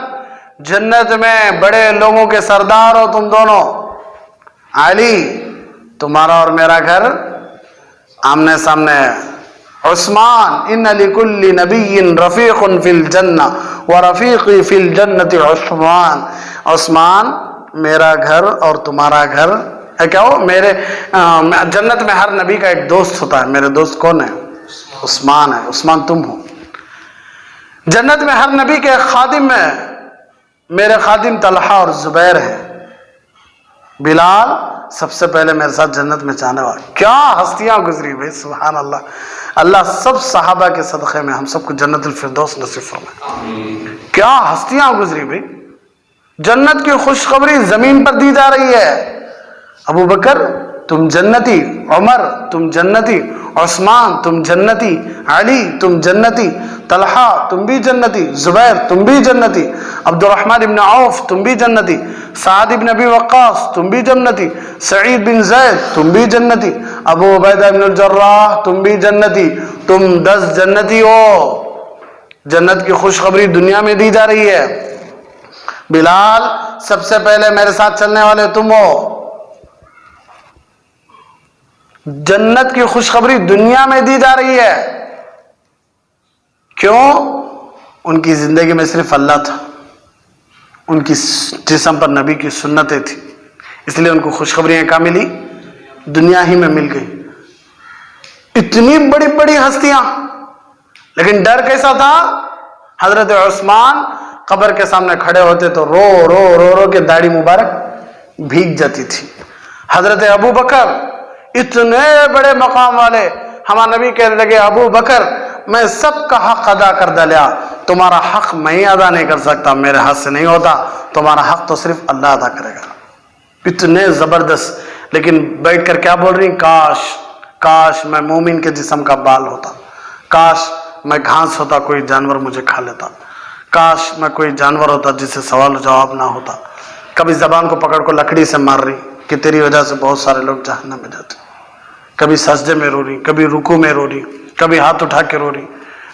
جنت میں بڑے لوگوں کے سردار ہو تم دونوں. علی تمہارا اور میرا گھر آمنے سامنے ہے. عثمان ان لکل نبی رفیق فی الجنہ ورفیقی فی الجنت عثمان. عثمان میرا گھر اور تمہارا گھر ہے کیا ہو؟ میرے جنت میں ہر نبی کا ایک دوست ہوتا ہے. میرے دوست کون ہے؟ عثمان ہے. عثمان تم ہو. جنت میں ہر نبی کے خادم میں میرے خادم طلحہ اور زبیر ہیں. بلال سب سے پہلے میرے ساتھ جنت میں جانے والا. کیا ہستیاں گزری بھائی، سبحان اللہ. اللہ سب صحابہ کے صدقے میں ہم سب کو جنت الفردوس نصیب فرمائے. کیا ہستیاں گزری بھائی. جنت کی خوشخبری زمین پر دی جا رہی ہے. ابو بکر تم جنتی، عمر تم جنتی، عثمان تم جنتی، علی تم جنتی، طلحہ تم بھی جنتی، زبیر تم بھی جنتی، عبد الرحمن ابن عوف تم بھی جنتی، سعد ابن ابی وقاص تم بھی جنتی، سعید بن زید تم بھی جنتی، ابو عبیدہ ابن الجراح تم بھی جنتی. تم 10 جنتی ہو. جنت کی خوشخبری دنیا میں دی جا رہی ہے. بلال سب سے پہلے میرے ساتھ چلنے والے تم ہو. جنت کی خوشخبری دنیا میں دی جا رہی ہے. کیوں؟ ان کی زندگی میں صرف اللہ تھا، ان کی جسم پر نبی کی سنتیں تھی، اس لیے ان کو خوشخبریاں کہاں ملی؟ دنیا ہی میں مل گئی. اتنی بڑی بڑی ہستیاں، لیکن ڈر کیسا تھا؟ حضرت عثمان قبر کے سامنے کھڑے ہوتے تو رو رو رو رو کے داڑھی مبارک بھیگ جاتی تھی. حضرت ابو بکر اتنے بڑے مقام والے، ہمارے نبی کہنے لگے ابو بکر میں سب کا حق ادا کر ڈالیا، تمہارا حق میں ہی ادا نہیں کر سکتا، میرے ہاتھ سے نہیں ہوتا، تمہارا حق تو صرف اللہ ادا کرے گا. اتنے زبردست. لیکن بیٹھ کر کیا بول رہی؟ کاش میں مومن کے جسم کا بال ہوتا، کاش میں گھاس ہوتا، کوئی جانور مجھے کھا لیتا، کاش میں کوئی جانور ہوتا جس سے سوال و جواب نہ ہوتا. کبھی زبان کو پکڑ کو لکڑی سے مار رہی کہ تیری وجہ سے بہت سارے لوگ جہنم میں جاتے. کبھی سجدے میں رو رہی، کبھی رکوع میں رو رہی، کبھی ہاتھ اٹھا کے رو رہی،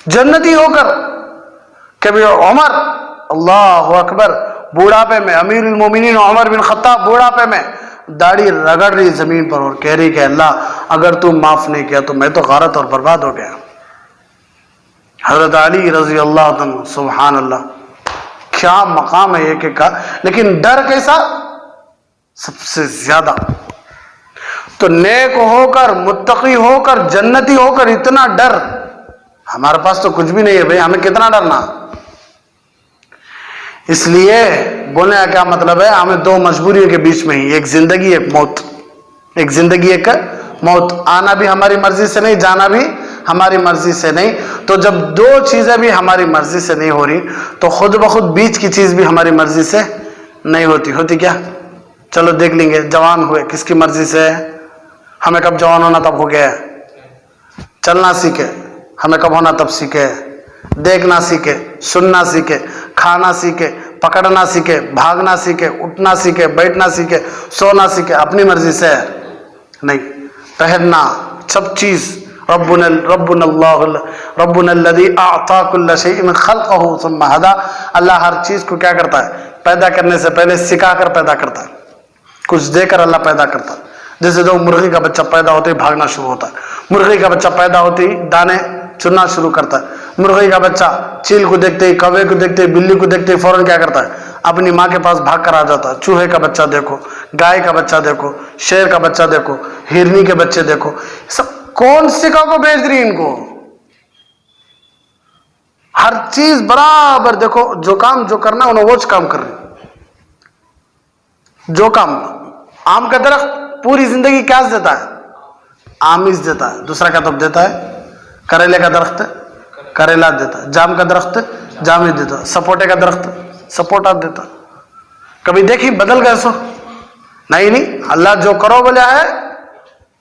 جنتی ہو کر. کبھی عمر اللہ اکبر بوڑھاپے میں، امیر المومنین عمر بن خطاب بوڑھاپے میں داڑھی رگڑ رہی زمین پر اور کہہ رہی کہ اللہ اگر تو معاف نہیں کیا تو میں تو غارت اور برباد ہو گیا. حضرت علی رضی اللہ عنہ سبحان اللہ، کیا مقام ہے یہ کہ لیکن ڈر کیسا؟ سب سے زیادہ. تو نیک ہو کر، متقی ہو کر، جنتی ہو کر اتنا ڈر ہمارے پاس تو کچھ بھی نہیں ہے بھائی، ہمیں کتنا ڈرنا. اس لیے بولنے کا کیا مطلب ہے، ہمیں دو مجبوریوں کے بیچ میں ہی، ایک زندگی ایک موت، ایک زندگی ایک موت. آنا بھی ہماری مرضی سے نہیں، جانا بھی ہماری مرضی سے نہیں. تو جب دو چیزیں بھی ہماری مرضی سے نہیں ہو رہی تو خود بخود بیچ کی چیز بھی ہماری مرضی سے نہیں ہوتی. ہوتی کیا؟ چلو دیکھ لیں گے. جوان ہوئے کس کی مرضی سے؟ ہمیں کب جوان ہونا تب ہو گیا. چلنا سیکھے ہمیں کب ہونا تب سیکھے. دیکھنا سیکھے، سننا سیکھے، کھانا سیکھے، پکڑنا سیکھے، بھاگنا سیکھے، اٹھنا سیکھے، بیٹھنا سیکھے، سونا سیکھے. اپنی مرضی سے نہیں. پہننا سب چیز ربنا اللہ ربنا الذی اعطى كل شيء خلقه ثم هدى. اللہ ہر چیز کو کیا کرتا ہے؟ پیدا کرنے سے پہلے سکھا کر پیدا کرتا ہے، کچھ دے کر اللہ پیدا کرتا ہے. جیسے جو مرغی کا بچہ پیدا ہوتے ہی بھاگنا شروع ہوتا ہے، مرغی کا بچہ پیدا ہوتے ہی دانے چننا شروع کرتا ہے. مرغی کا بچہ چیل کو دیکھتے ہی، کوے کو دیکھتے ہی، بلی کو دیکھتے ہی فوراً کیا کرتا ہے؟ اپنی ماں کے پاس بھاگ کر آ جاتا ہے. چوہے کا بچہ دیکھو، گائے کا بچہ دیکھو، شیر کا بچہ دیکھو، ہرنی کے بچے دیکھو، سب کون سکھا کو بھیج رہی ان کو؟ ہر چیز برابر دیکھو. جو کام جو کرنا انہوں وہ کام کر رہے. جو کام آم کا درخت پوری زندگی کیا دیتا ہے؟ آمیز دیتا ہے. دوسرا کیا تب دیتا ہے؟ کریلے کا درخت کریلا دیتا ہے. جام کا درخت جام دیتا ہے. سپوٹے کا درخت سپوٹا دیتا. کبھی دیکھی بدل گئے سو؟ نہیں. اللہ جو کرو بولے ہے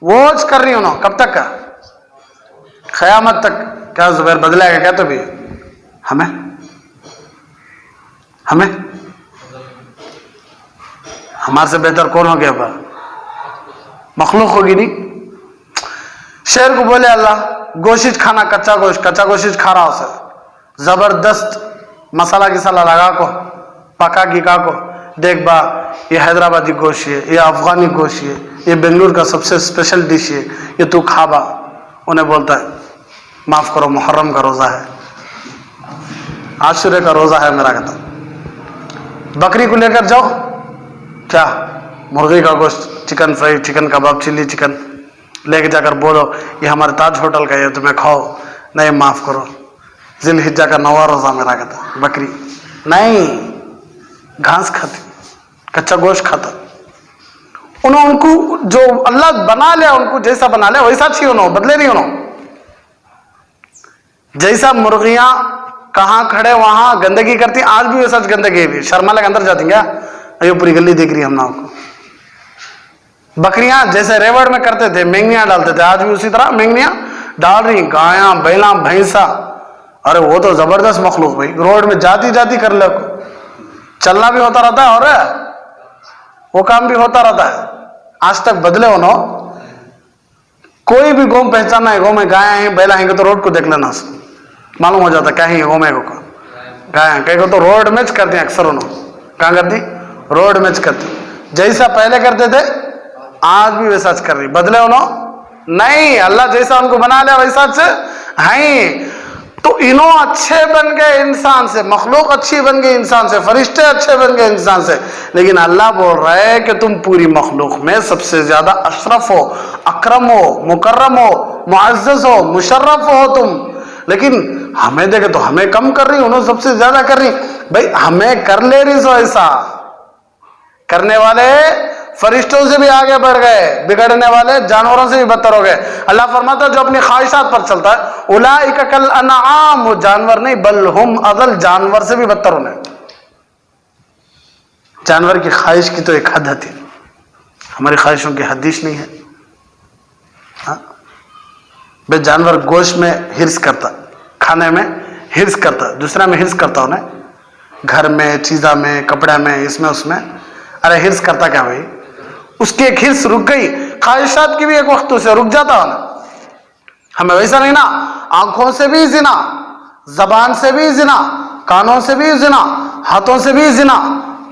وہ کر رہی انہوں. کب تک کا؟ قیامت تک. کیا زبیر بدلے گا کیا؟ تو بھی ہمیں ہمارے سے بہتر کون ہو گیا؟ مخلوق ہوگی نہیں. شیر کو بولے اللہ گوشت کھانا، کچا گوشت کھا رہا اسے زبردست مسالہ کسالہ لگا کو پکا گکا کو. دیکھ با یہ حیدرآبادی گوشت ہے، یہ افغانی گوشت ہے، یہ بنگلور کا سب سے اسپیشل ڈش ہے، یہ تو کھا با. انہیں بولتا ہے معاف کرو محرم کا روزہ ہے، عاشورے کا روزہ ہے میرا. کہتا بکری کو لے کر جاؤ، کیا مرغی کا گوشت، چکن فرائی، چکن کباب، چلی چکن لے کے جا کر بولو یہ ہمارے تاج ہوٹل کا ہے تمہیں کھاؤ. نہیں معاف کرو ذی الحجہ کا 9واں روزہ میرا. کہتا بکری نہیں، گھاس کھاتی، کچا گوشت کھاتا. ان کو جو اللہ بنا لیا، ان کو جیسا بنا لیا ویسا چاہیے، انہوں بدلے نہیں. انہوں جیسا مرغیاں کہاں کھڑے وہاں گندگی کرتی، آج بھی ویسا گندگی بھی. شرما لے اندر جاتی کیا؟ یہ پوری گلی دیکھ رہی ہم نا کو. بکریاں جیسے ریوڑ میں کرتے تھے مینگنیاں ڈالتے تھے، آج بھی اسی طرح مینگنیاں ڈال رہی. گایاں بیلاں بھینسا، ارے وہ تو زبردست مخلوق بھائی. روڈ میں جاتی جاتی کر لے، چلنا بھی ہوتا رہتا ہے اور وہ کام بھی ہوتا رہتا ہے. آج تک بدلے انہوں کوئی بھی گوم پہچاننا ہے، گاؤں میں گائے ہیں بیلا ہیں تو روڈ کو دیکھ لینا معلوم ہو جاتا کیا ہے گاؤں میں گائے. کہیں کو تو روڈ میچ کرتے ہیں اکثر. انہوں کہاں کرتی؟ روڈ میچ کرتی. جیسا پہلے کرتے تھے آج بھی ویسا کر رہی. بدلے انہوں نہیں. اللہ جیسا ان کو بنا لیا ویسا ہیں. تو انہوں اچھے بن گئے انسان سے، مخلوق اچھی بن گئی انسان سے، فرشتے اچھے بن گئے انسان سے. لیکن اللہ بول رہا ہے کہ تم پوری مخلوق میں سب سے زیادہ اشرف ہو، اکرم ہو، مکرم ہو، معزز ہو، مشرف ہو تم. لیکن ہمیں دیکھے تو ہمیں کم کر رہی، انہوں سب سے زیادہ کر رہی. بھائی ہمیں کر لے رہی سو ایسا. کرنے والے فرشتوں سے بھی آگے بڑھ گئے، بگڑنے والے جانوروں سے بھی بدتر ہو گئے. اللہ فرماتا ہے جو اپنی خواہشات پر چلتا ہے اولئک کالانعام، وہ جانور نہیں بل ہم اضل، جانور سے بھی بدتر ہونے. جانور کی خواہش کی تو ایک حد ہے، ہماری خواہشوں کی حدیث نہیں ہے. بے جانور گوشت میں ہرس کرتا، کھانے میں ہرس کرتا، دوسرا میں ہرس کرتا انہیں، گھر میں، چیزاں میں، کپڑے میں، اس میں اس میں. ارے ہرس کرتا کیا بھائی؟ اس کی ایک ہرس رک گئی، ख्वाहिशात की भी एक वक्त से रुक जाता है ना। हमें वैसा नहीं ना, आंखों से भी जिना, जबान से भी जिना, कानों से भी जिना, हाथों से भी जिना,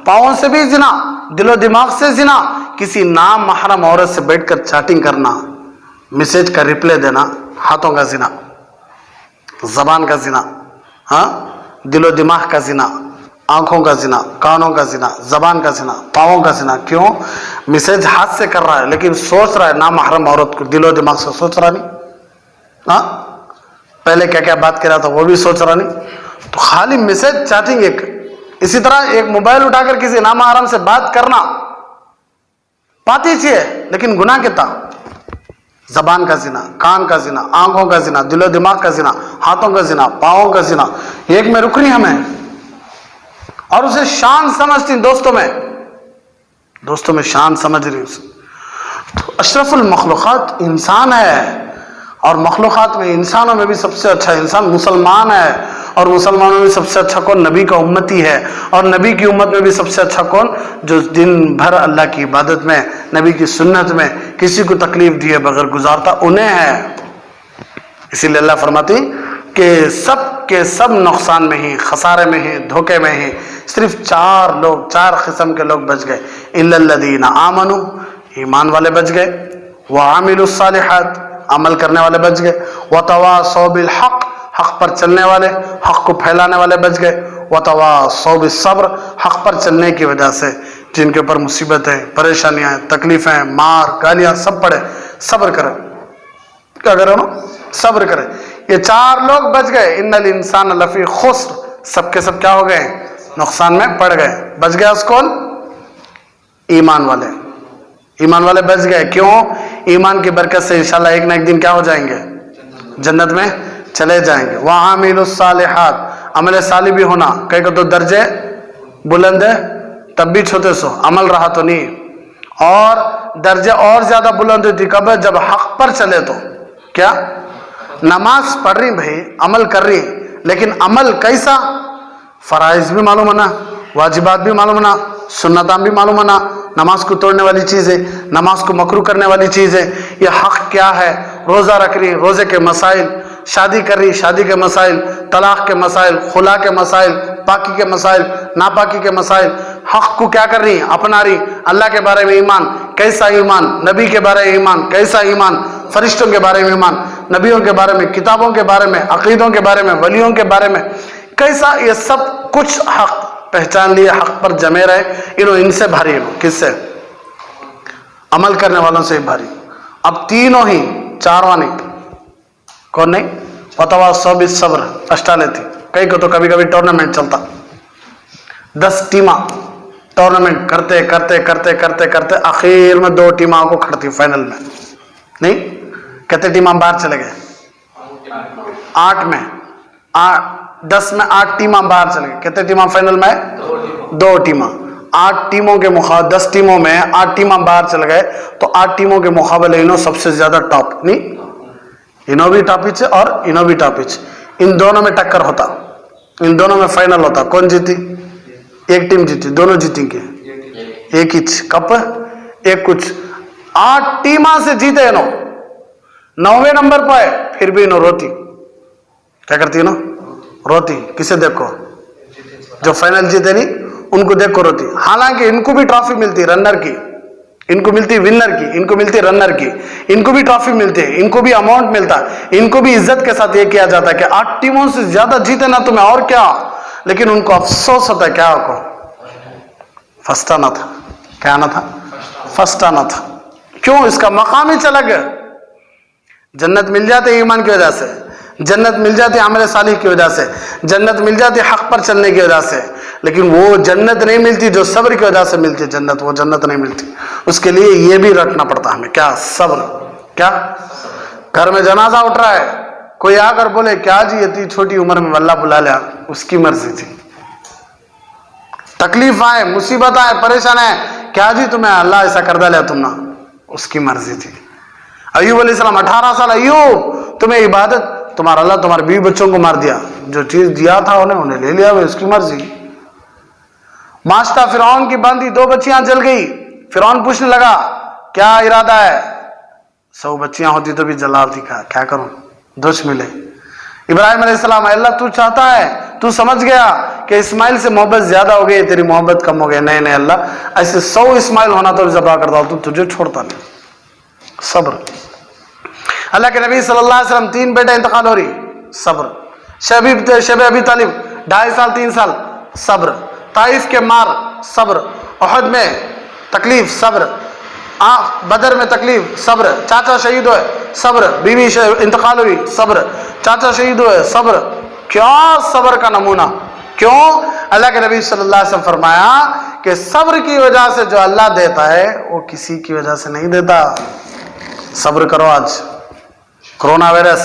पाँवों से भी जिना, दिलो दिमाग से जिना, किसी नाम महरम औरत से बैठकर चैटिंग करना, मैसेज का रिप्लाई देना, हाथों का जिना, जबान का जिना, हाँ, दिलो दिमाग का जिना, आंखों का जिना, कानों का जिना, जबान का जिना, पाँवों का जिना। क्यों? मैसेज हाथ से कर रहा है लेकिन सोच रहा है ना महरम औरत को, दिलो दिमाग से सोच रहा नहीं। हाँ, पहले क्या क्या बात कर रहा था वो भी सोच रहा नहीं। तो खाली मैसेज चैटिंग एक। इसी तरह एक मोबाइल उठाकर किसी नामहरम से बात करना पाती चाहिए, लेकिन गुनाह कितना? जबान का जिना, कान का जिना, आंखों का जिना, दिलो दिमाग का जिना, हाथों का जिना, पाँवों का जिना। एक में रुक नहीं हमें, और उसे शान समझती दोस्तों में शान समझ रही उसे। तो अशरफुल मखलूक़ात इंसान है, और मखलूक़ात में इंसानों में भी सबसे अच्छा इंसान मुसलमान है, और मुसलमानों में सबसे अच्छा कौन? नबी का उम्मती है। और नबी की उम्मत में भी सबसे अच्छा कौन? जो दिन भर अल्लाह की इबादत में, नबी की सुन्नत में किसी को तकलीफ दिए बगैर गुजारता उन्हें है। इसीलिए अल्लाह फरमाती कि सब के सब नुकसान में ही, खसारे में ही, धोखे में ही सिर्फ 4 लोग, 4 किस्म के लोग बच गए। इल्लल्लज़ीना आमनू, ईमान वाले बच गए, व आमिलुस सालिहात, अमल करने वाले बच गए, व तवासौ बिल हक, हक पर चलने वाले, हक को फैलाने वाले बच गए, व तवासौ बिस सब्र, हक पर चलने की वजह से जिनके ऊपर मुसीबतें, परेशानियां, तकलीफें, मार, गालियां सब पड़े, सब्र करें। क्या करें ना? सब्र करें। ये 4 लोग बच गए। इन्नल इंसान लफी खुस्र, सबके सब क्या हो गए? नुकसान में पड़ गए। बच गया उसको ईमान वाले, ईमान वाले बच गए। क्यों? ईमान की बरकत से इंशाल्लाह एक ना एक दिन क्या हो जाएंगे? जन्नत में चले जाएंगे। वह आमिलुस सालिहात, अमल साली भी होना। कई को तो दर्जे बुलंद है तब भी छोटे सो अमल रहा तो नहीं, और दर्जे और ज्यादा बुलंद होती कब? जब हक पर चले। तो क्या? नमाज पढ़ रही भाई, अमल कर रही, लेकिन अमल कैसा? फराइज भी मालूम है ना, वाजिबात भी मालूम है ना, सुन्नतां भी मालूम है ना, नमाज को तोड़ने वाली चीज़ है, नमाज को मकरू करने वाली चीज़ है, ये हक क्या है, रोज़ा रख रही, रोज़े के मसाइल, शादी कर रही, शादी के मसाइल, तलाक के मसाइल, खुला के मसाइल, पाकी के मसाइल, नापाकी के मसाइल, हक को क्या कर रही, अपना रही। अल्लाह के बारे में ईमान, कैसा ईमान? नबी के बारे में ईमान, कैसा ईमान? फरिश्तों के बारे में ईमान, नबियों के बारे में, किताबों के बारे में, अकीदों के बारे में, वलियों के बारे में कैसा? ये सब कुछ हक पहचान लिए, हक पर जमे रहे। इनसे भारी है। किससे? अमल करने वालों से भारी। अब तीनों ही, 4वां नहीं, कौन नहीं? वतवासौ बिस सब्र, अष्टाले थी। कई को तो कभी कभी टूर्नामेंट चलता, 10 टीमा टूर्नामेंट करते करते करते करते करते आखिर में 2 टीमां को खड़ती फाइनल में। नहीं, कितने टीमा बाहर चले गए? 8 में 10 में 8 टीमा बाहर चले गए। कितने टीमा फाइनल में? 2 टीमा। 8 टीमों के मुकाबले 10 टीमों में 8 टीमा बाहर चले गए, तो 8 टीमों के मुकाबले इन्हों सबसे ज्यादा टॉप। नहीं, इन्हों भी टॉपिच और इन्हों भी टॉपिच, इन दोनों में टक्कर होता, इन दोनों में फाइनल होता। कौन जीती? एक टीम जीती, दोनों जीतेंगे एक ही कप, एक कुछ। 8 टीमा से जीते इन्हों, 9वें नंबर पर है, फिर भी इन्हों रोती। क्या करती है ना? रोती। किसे देखो? जो फाइनल जीते नहीं उनको देखो रोती। हालांकि इनको भी ट्रॉफी मिलती रनर की, इनको मिलती विनर की, इनको मिलती रनर की, इनको भी ट्रॉफी मिलती है, इनको भी अमाउंट मिलता है, इनको भी इज्जत के साथ ये किया जाता है कि 8 टीमों से ज्यादा जीते ना तुम्हें और क्या। लेकिन उनको अफसोस होता है, क्या को फर्स्ट आना था। क्या आना था? फर्स्ट आना था। क्यों? इसका मकाम ही चला गया। जन्नत मिल जाते ईमान की वजह से, जन्नत मिल जाती आमल सालिह की वजह से, जन्नत मिल जाती हक पर चलने की वजह से, लेकिन वो जन्नत नहीं मिलती जो सब्र की वजह से मिलती जन्नत, वो जन्नत नहीं मिलती। उसके लिए ये भी रखना पड़ता हमें, क्या? सब्र। क्या? घर में जनाजा उठ रहा है, कोई आकर बोले क्या जी इतनी छोटी उम्र में अल्लाह बुला लिया, उसकी मर्जी थी। तकलीफ आए, मुसीबत आए, परेशान है, क्या जी तुम्हें अल्लाह ऐसा कर डाला तुमने, उसकी मर्जी थी। अय्यूब अलैहिस्सलाम 18 साल, अय्यूब तुम्हें इबादत, तुम्हारा अल्लाह तुम्हारे बीवी बच्चों को मार दिया, जो चीज दिया था उन्हें ले लिया, वो उसकी मर्जी। माश्ता फिरौन की बांधी 2 बच्चियां जल गई। फिरौन पूछने लगा क्या इरादा है? 100 बच्चियां होती तो भी जलाती, क्या करूं, दोष मिले। इब्राहिम अलैहिस्सलाम, अल्लाह तू चाहता है, तू समझ गया कि इस्माइल से मोहब्बत ज्यादा हो गई, तेरी मोहब्बत कम हो गई, नहीं नहीं अल्लाह ऐसे 100 इस्माइल होना तो ज़बह करता हूं, तुझे छोड़ता नहीं। सब्र। अल्लाह के नबी सल्लल्लाहु अलैहि वसल्लम 3 बेटे इंतकाल हो रही, सब्र। शब अबी तालिब 2.5 साल 3 साल, सब्र। ताइफ के मार, सब्र। उहद में तकलीफ, सब्र। बदर में तकलीफ, सब्र। चाचा शहीद हुए, सब्र। बीवी इंतकाल हुई, सब्र। चाचा शहीद हुए, सब्र। क्या सब्र का नमूना। क्यों? अल्लाह के नबी सल्लल्लाहु अलैहि वसल्लम फरमाया कि सब्र की वजह से जो अल्लाह देता है वो किसी की वजह से नहीं देता। सब्र करो। आज कोरोना वायरस,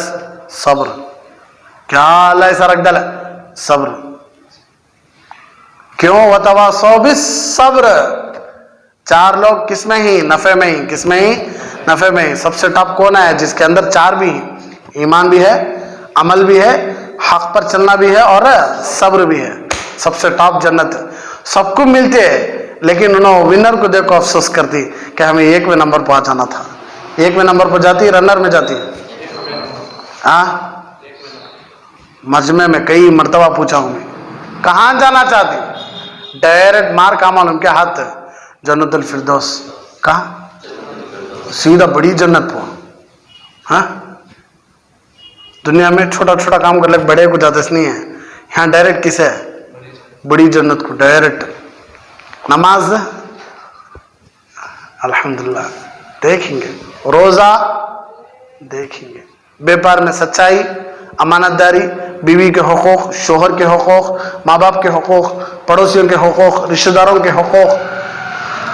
सब्र। क्या अल्लाह ऐसा रख डाला, सब्र। क्यों? वतवासौ बिस्सब्र। 4 लोग किसमें ही, नफे में ही, किसमें ही, नफे में ही। सबसे टॉप कौन है? जिसके अंदर 4 भी है, ईमान भी है, अमल भी है, हक पर चलना भी है और सब्र भी है। सबसे टॉप जन्नत सबको मिलते है, लेकिन उन्होंने विनर को देखो अफसोस करती कि हमें 1वें नंबर पर जाना था। 1वें नंबर पर जाती, रनर में जाती। मजमे में कई मर्तबा पूछा हूं मैं, कहां जाना चाहती? डायरेक्ट मार का मालूम क्या हाथ, जन्नतुल फिरदौस। कहा? सीधा बड़ी जन्नत को। हाँ, दुनिया में छोटा छोटा काम कर ले, बड़े को जाते नहीं है। यहाँ डायरेक्ट किसे है? बड़ी जन्नत को डायरेक्ट। नमाज अल्हम्दुलिल्लाह देखेंगे, रोजा देखेंगे, व्यापार में सच्चाई, अमानतदारी, बीवी के हुकूक, शोहर के हुकूक, माँ बाप के हुकूक, पड़ोसियों के हुकूक, रिश्तेदारों के हुकूक,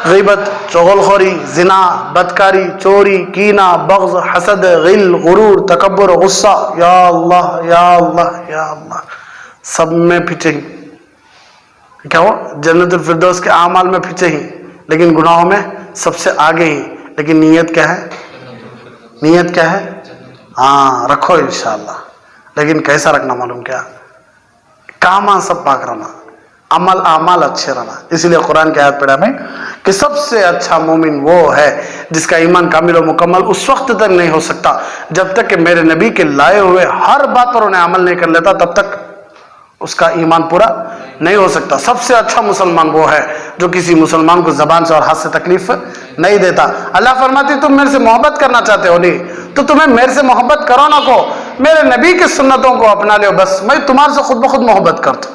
ग़ीबत, चुगलखोरी, जिना, बदकारी, चोरी, कीना, बग़्ज़, हसद, गिल, गुरूर, तकब्बुर, गुस्सा, या अल्लाह या अल्लाह या अल्लाह, सब में पीछे ही। क्या हो? जन्नतुल फिरदौस के आमाल में पीछे ही, लेकिन गुनाहों में सबसे आगे ही। लेकिन नीयत क्या है? नीयत क्या है? हाँ रखो इंशाअल्लाह, लेकिन कैसा रखना मालूम क्या? कामा सब पाक रहना, अमल आमाल अच्छे रहना। इसलिए कुरान की आयत पढ़ा में कि सबसे अच्छा मोमिन वो है जिसका ईमान कामिल और मुकम्मल उस वक्त तक नहीं हो सकता जब तक कि मेरे नबी के लाए हुए हर बात पर उन्हें अमल नहीं कर लेता, तब तक उसका ईमान पूरा नहीं हो सकता। सबसे अच्छा मुसलमान वो है जो किसी मुसलमान को जबान से और हाथ से तकलीफ नहीं देता। अल्लाह फरमाती तुम मेरे से मोहब्बत करना चाहते हो नहीं तो तुम्हें मेरे से मोहब्बत करो ना को, मेरे नबी की सुन्नतों को अपना लो, बस मैं तुम्हारे से खुद ब खुद मोहब्बत करता हूं।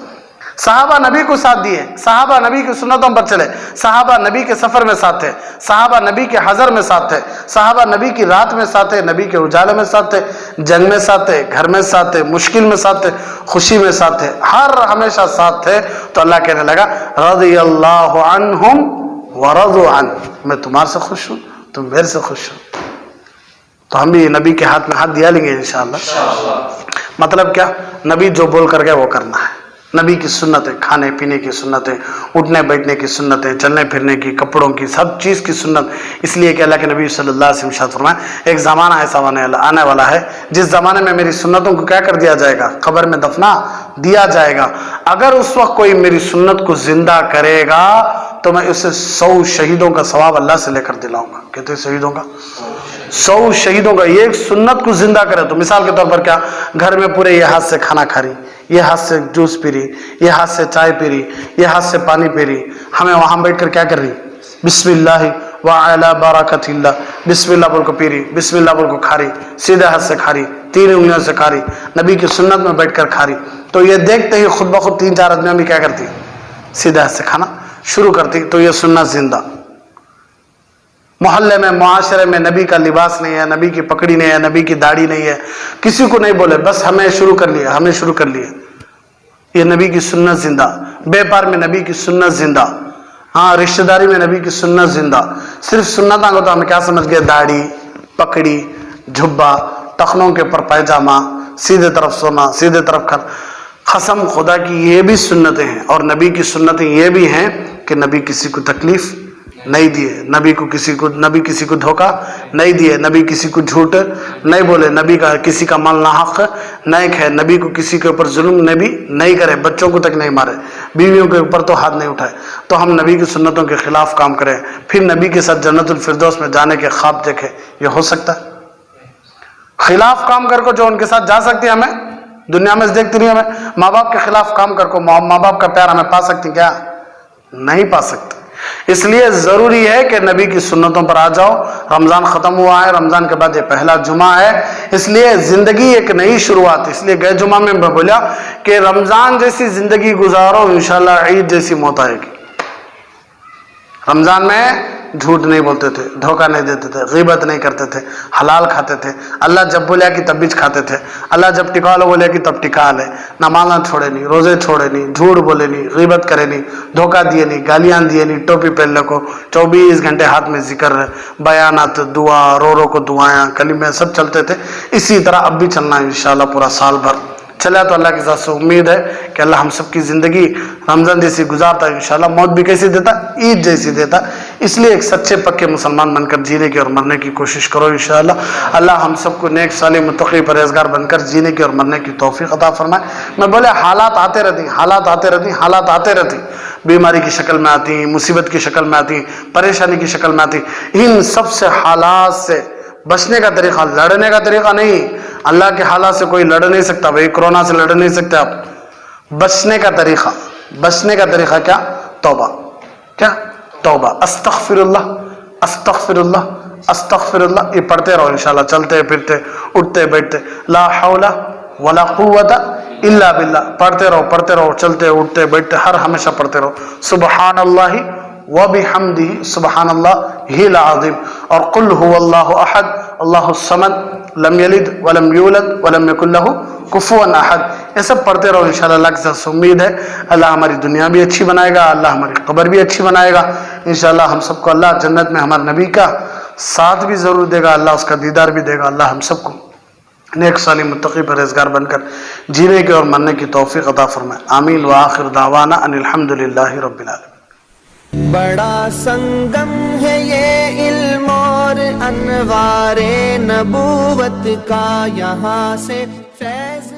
सहाबा नबी को साथ दिए, सहाबा नबी की सुन्नतों पर चले, सहाबा नबी के सफर में साथ थे, सहाबा नबी के हजर में साथ थे, सहाबा नबी की रात में साथ थे, नबी के उजाले में साथ थे, जंग में साथ थे, घर में साथ थे, मुश्किल में साथ थे, खुशी में साथ थे, हर हमेशा साथ थे। तो अल्लाह कहने लगा रज़ियल्लाहु अन्हुम व रज़ू अन, मैं तुम्हारे से खुश हूं, तुम मेरे से खुश हो। तो हम भी नबी के हाथ में हाथ दिया लेंगे इंशाअल्लाह। मतलब क्या? नबी जो बोल कर गए वो करना है। नबी की सुन्नतें, खाने पीने की सुन्नतें, उठने बैठने की सुन्नतें, चलने फिरने की, कपड़ों की, सब चीज़ की सुन्नत। इसलिए कि अल्लाह के नबी सल्लल्लाहु अलैहि वसल्लम फरमाया एक ज़माना ऐसा आने वाला है जिस ज़माने में मेरी सुन्नतों को क्या कर दिया जाएगा? कब्र में दफना दिया जाएगा। अगर उस वक्त कोई मेरी सुन्नत को जिंदा करेगा तो मैं उसे 100 शहीदों का सवाब अल्लाह से लेकर दिलाऊंगा। कहते शहीदों का 100 शहीदों का ये एक सुन्नत को जिंदा करे। तो मिसाल के तौर पर क्या, घर में पूरे ये हाथ से खाना खा रही, ये हाथ से जूस पी रही, ये हाथ से चाय पी रही, ये हाथ से पानी पी रही, हमें वहां बैठकर क्या कर रही? बिस्मिल्लाह व अला बरकतिल्लाह, बिस्मिल्लाह बोल को पी रही, बिस्मिल्लाह बोल को खा रही, सीधे हाथ से खा रही, 3 उंगलियों से खा रही, नबी की सुन्नत में बैठकर खा रही। तो ये देखते ही खुद ब खुद 3-4 आदमियां भी क्या करती? सीधे हाथ से खाना शुरू करती। तो ये सुन्नत जिंदा। मोहल्ले में, मुआशरे में नबी का लिबास नहीं है, नबी की पकड़ी नहीं है, नबी की दाढ़ी नहीं है, किसी को नहीं बोले, बस हमें शुरू कर लिया, हमें शुरू कर लिया। ये नबी की सुन्नत जिंदा। व्यापार में नबी की सुन्नत जिंदा। हाँ, रिश्तेदारी में नबी की सुन्नत जिंदा। सिर्फ सुन्नत आंगो तो हम क्या समझ गए? दाढ़ी, पकड़ी, झुब्बा, टखनों के ऊपर पैजामा, सीधे तरफ सोना, सीधे तरफ खर। कसम खुदा की ये भी सुन्नतें हैं। और नबी की सुन्नतें ये भी हैं कि नबी किसी को तकलीफ नहीं दिए, नबी किसी को धोखा नहीं दिए, नबी किसी को झूठ नहीं बोले, नबी का किसी का माल नाहक नहीं खाए, नबी को किसी के ऊपर जुल्म नबी नहीं करे, बच्चों को तक नहीं मारे, बीवियों के ऊपर तो हाथ नहीं उठाए। तो हम नबी की सुन्नतों के खिलाफ काम करें फिर नबी के साथ जन्नतुल फिरदौस में जाने के ख्वाब देखें, ये हो सकता है? खिलाफ काम कर को जो उनके साथ जा सकती है, हमें दुनिया में देखती नहीं, हमें माँ बाप के खिलाफ काम कर को माँ बाप का प्यार हमें पा सकती क्या? नहीं पा सकते। इसलिए जरूरी है कि नबी की सुन्नतों पर आ जाओ। रमजान खत्म हुआ है, रमजान के बाद ये पहला जुमा है, इसलिए जिंदगी एक नई शुरुआत। इसलिए गए जुमा में मैं बोला कि रमजान जैसी जिंदगी गुजारो, इंशाल्लाह ईद जैसी मौत आएगी। रमजान में झूठ नहीं बोलते थे, धोखा नहीं देते थे, गीबत नहीं करते थे, हलाल खाते थे। अल्लाह जब बोले कि तब भी खाते थे, अल्लाह जब टिका लो बोले कि तब टिका ले। नमाज़ छोड़े नहीं, रोजे छोड़े नहीं, झूठ बोले नहीं, गीबत करे नहीं, धोखा दिए नहीं, गालियां दिए नहीं, टोपी पहन लो को 24 घंटे हाथ में जिक्र, बयानात, दुआ, रो को दुआएं, कलीमे सब चलते थे। इसी तरह अब भी चलना है इंशाल्लाह पूरा साल भर चला तो अल्लाह के साथ से उम्मीद है कि अल्लाह हम सब की ज़िंदगी रमज़ान जैसी गुजारता है, इंशाल्लाह मौत भी कैसी देता, ईद जैसी देता। इसलिए एक सच्चे पक्के मुसलमान बनकर जीने की और मरने की कोशिश करो इंशाल्लाह। अल्लाह हम सबको नेक साले मुत्तकी परहेज़गार बनकर जीने की और मरने की तौफीक अता फरमाए। मैं बोले हालात आते रहती, हालात आते रहती, हालात आते रहती, बीमारी की शक्ल में आती, मुसीबत की शक्ल में आती, परेशानी की शक्ल में आती। इन सब से हालात से बचने का तरीका, लड़ने का तरीका नहीं। अल्लाह के हालात से कोई लड़ नहीं सकता भाई, कोरोना से लड़ नहीं सकते आप। बचने का तरीका, बचने का तरीका क्या? तौबा। क्या? तौबा। अस्तगफिरुल्लाह, अस्तगफिरुल्लाह, अस्तगफिरुल्लाह, ये पढ़ते रहो इंशाल्लाह, चलते फिरते, उठते बैठते। ला हौला वला कुव्वता इल्ला बिल्लाह, पढ़ते रहो, चलते उठते बैठते, हर हमेशा पढ़ते रहो। सुबहानल्लाहि व बिहम्दिही सुबहानल्लाहिल अज़ीम, और कुल हुवल्लाहु अहद अल्लाहु समद लम यलिद वलम यूलद वलम यकुल लहू कुफुवन अहद। ये सब पढ़ते रहो इंशाल्लाह। अल्लाह के साथ उम्मीद है अल्लाह हमारी दुनिया भी अच्छी बनाएगा, अल्लाह हमारी कब्र भी अच्छी बनाएगा इंशाल्लाह। हम सबको अल्लाह जन्नत में हमारे नबी का साथ भी ज़रूर देगा, अल्लाह उसका दीदार भी देगा। अल्लाह हम सबको नेक साली मुत्तकी परहेज़गार बनकर जीने की और मरने की तौफीक अता फरमाए। आमीन व आखिर दावाना अनिल हम्दुलिल्लाहि रब्बिल आलमीन। बड़ा संगम है ये इल्म और अनवारे नबूवत का, यहाँ से फैज़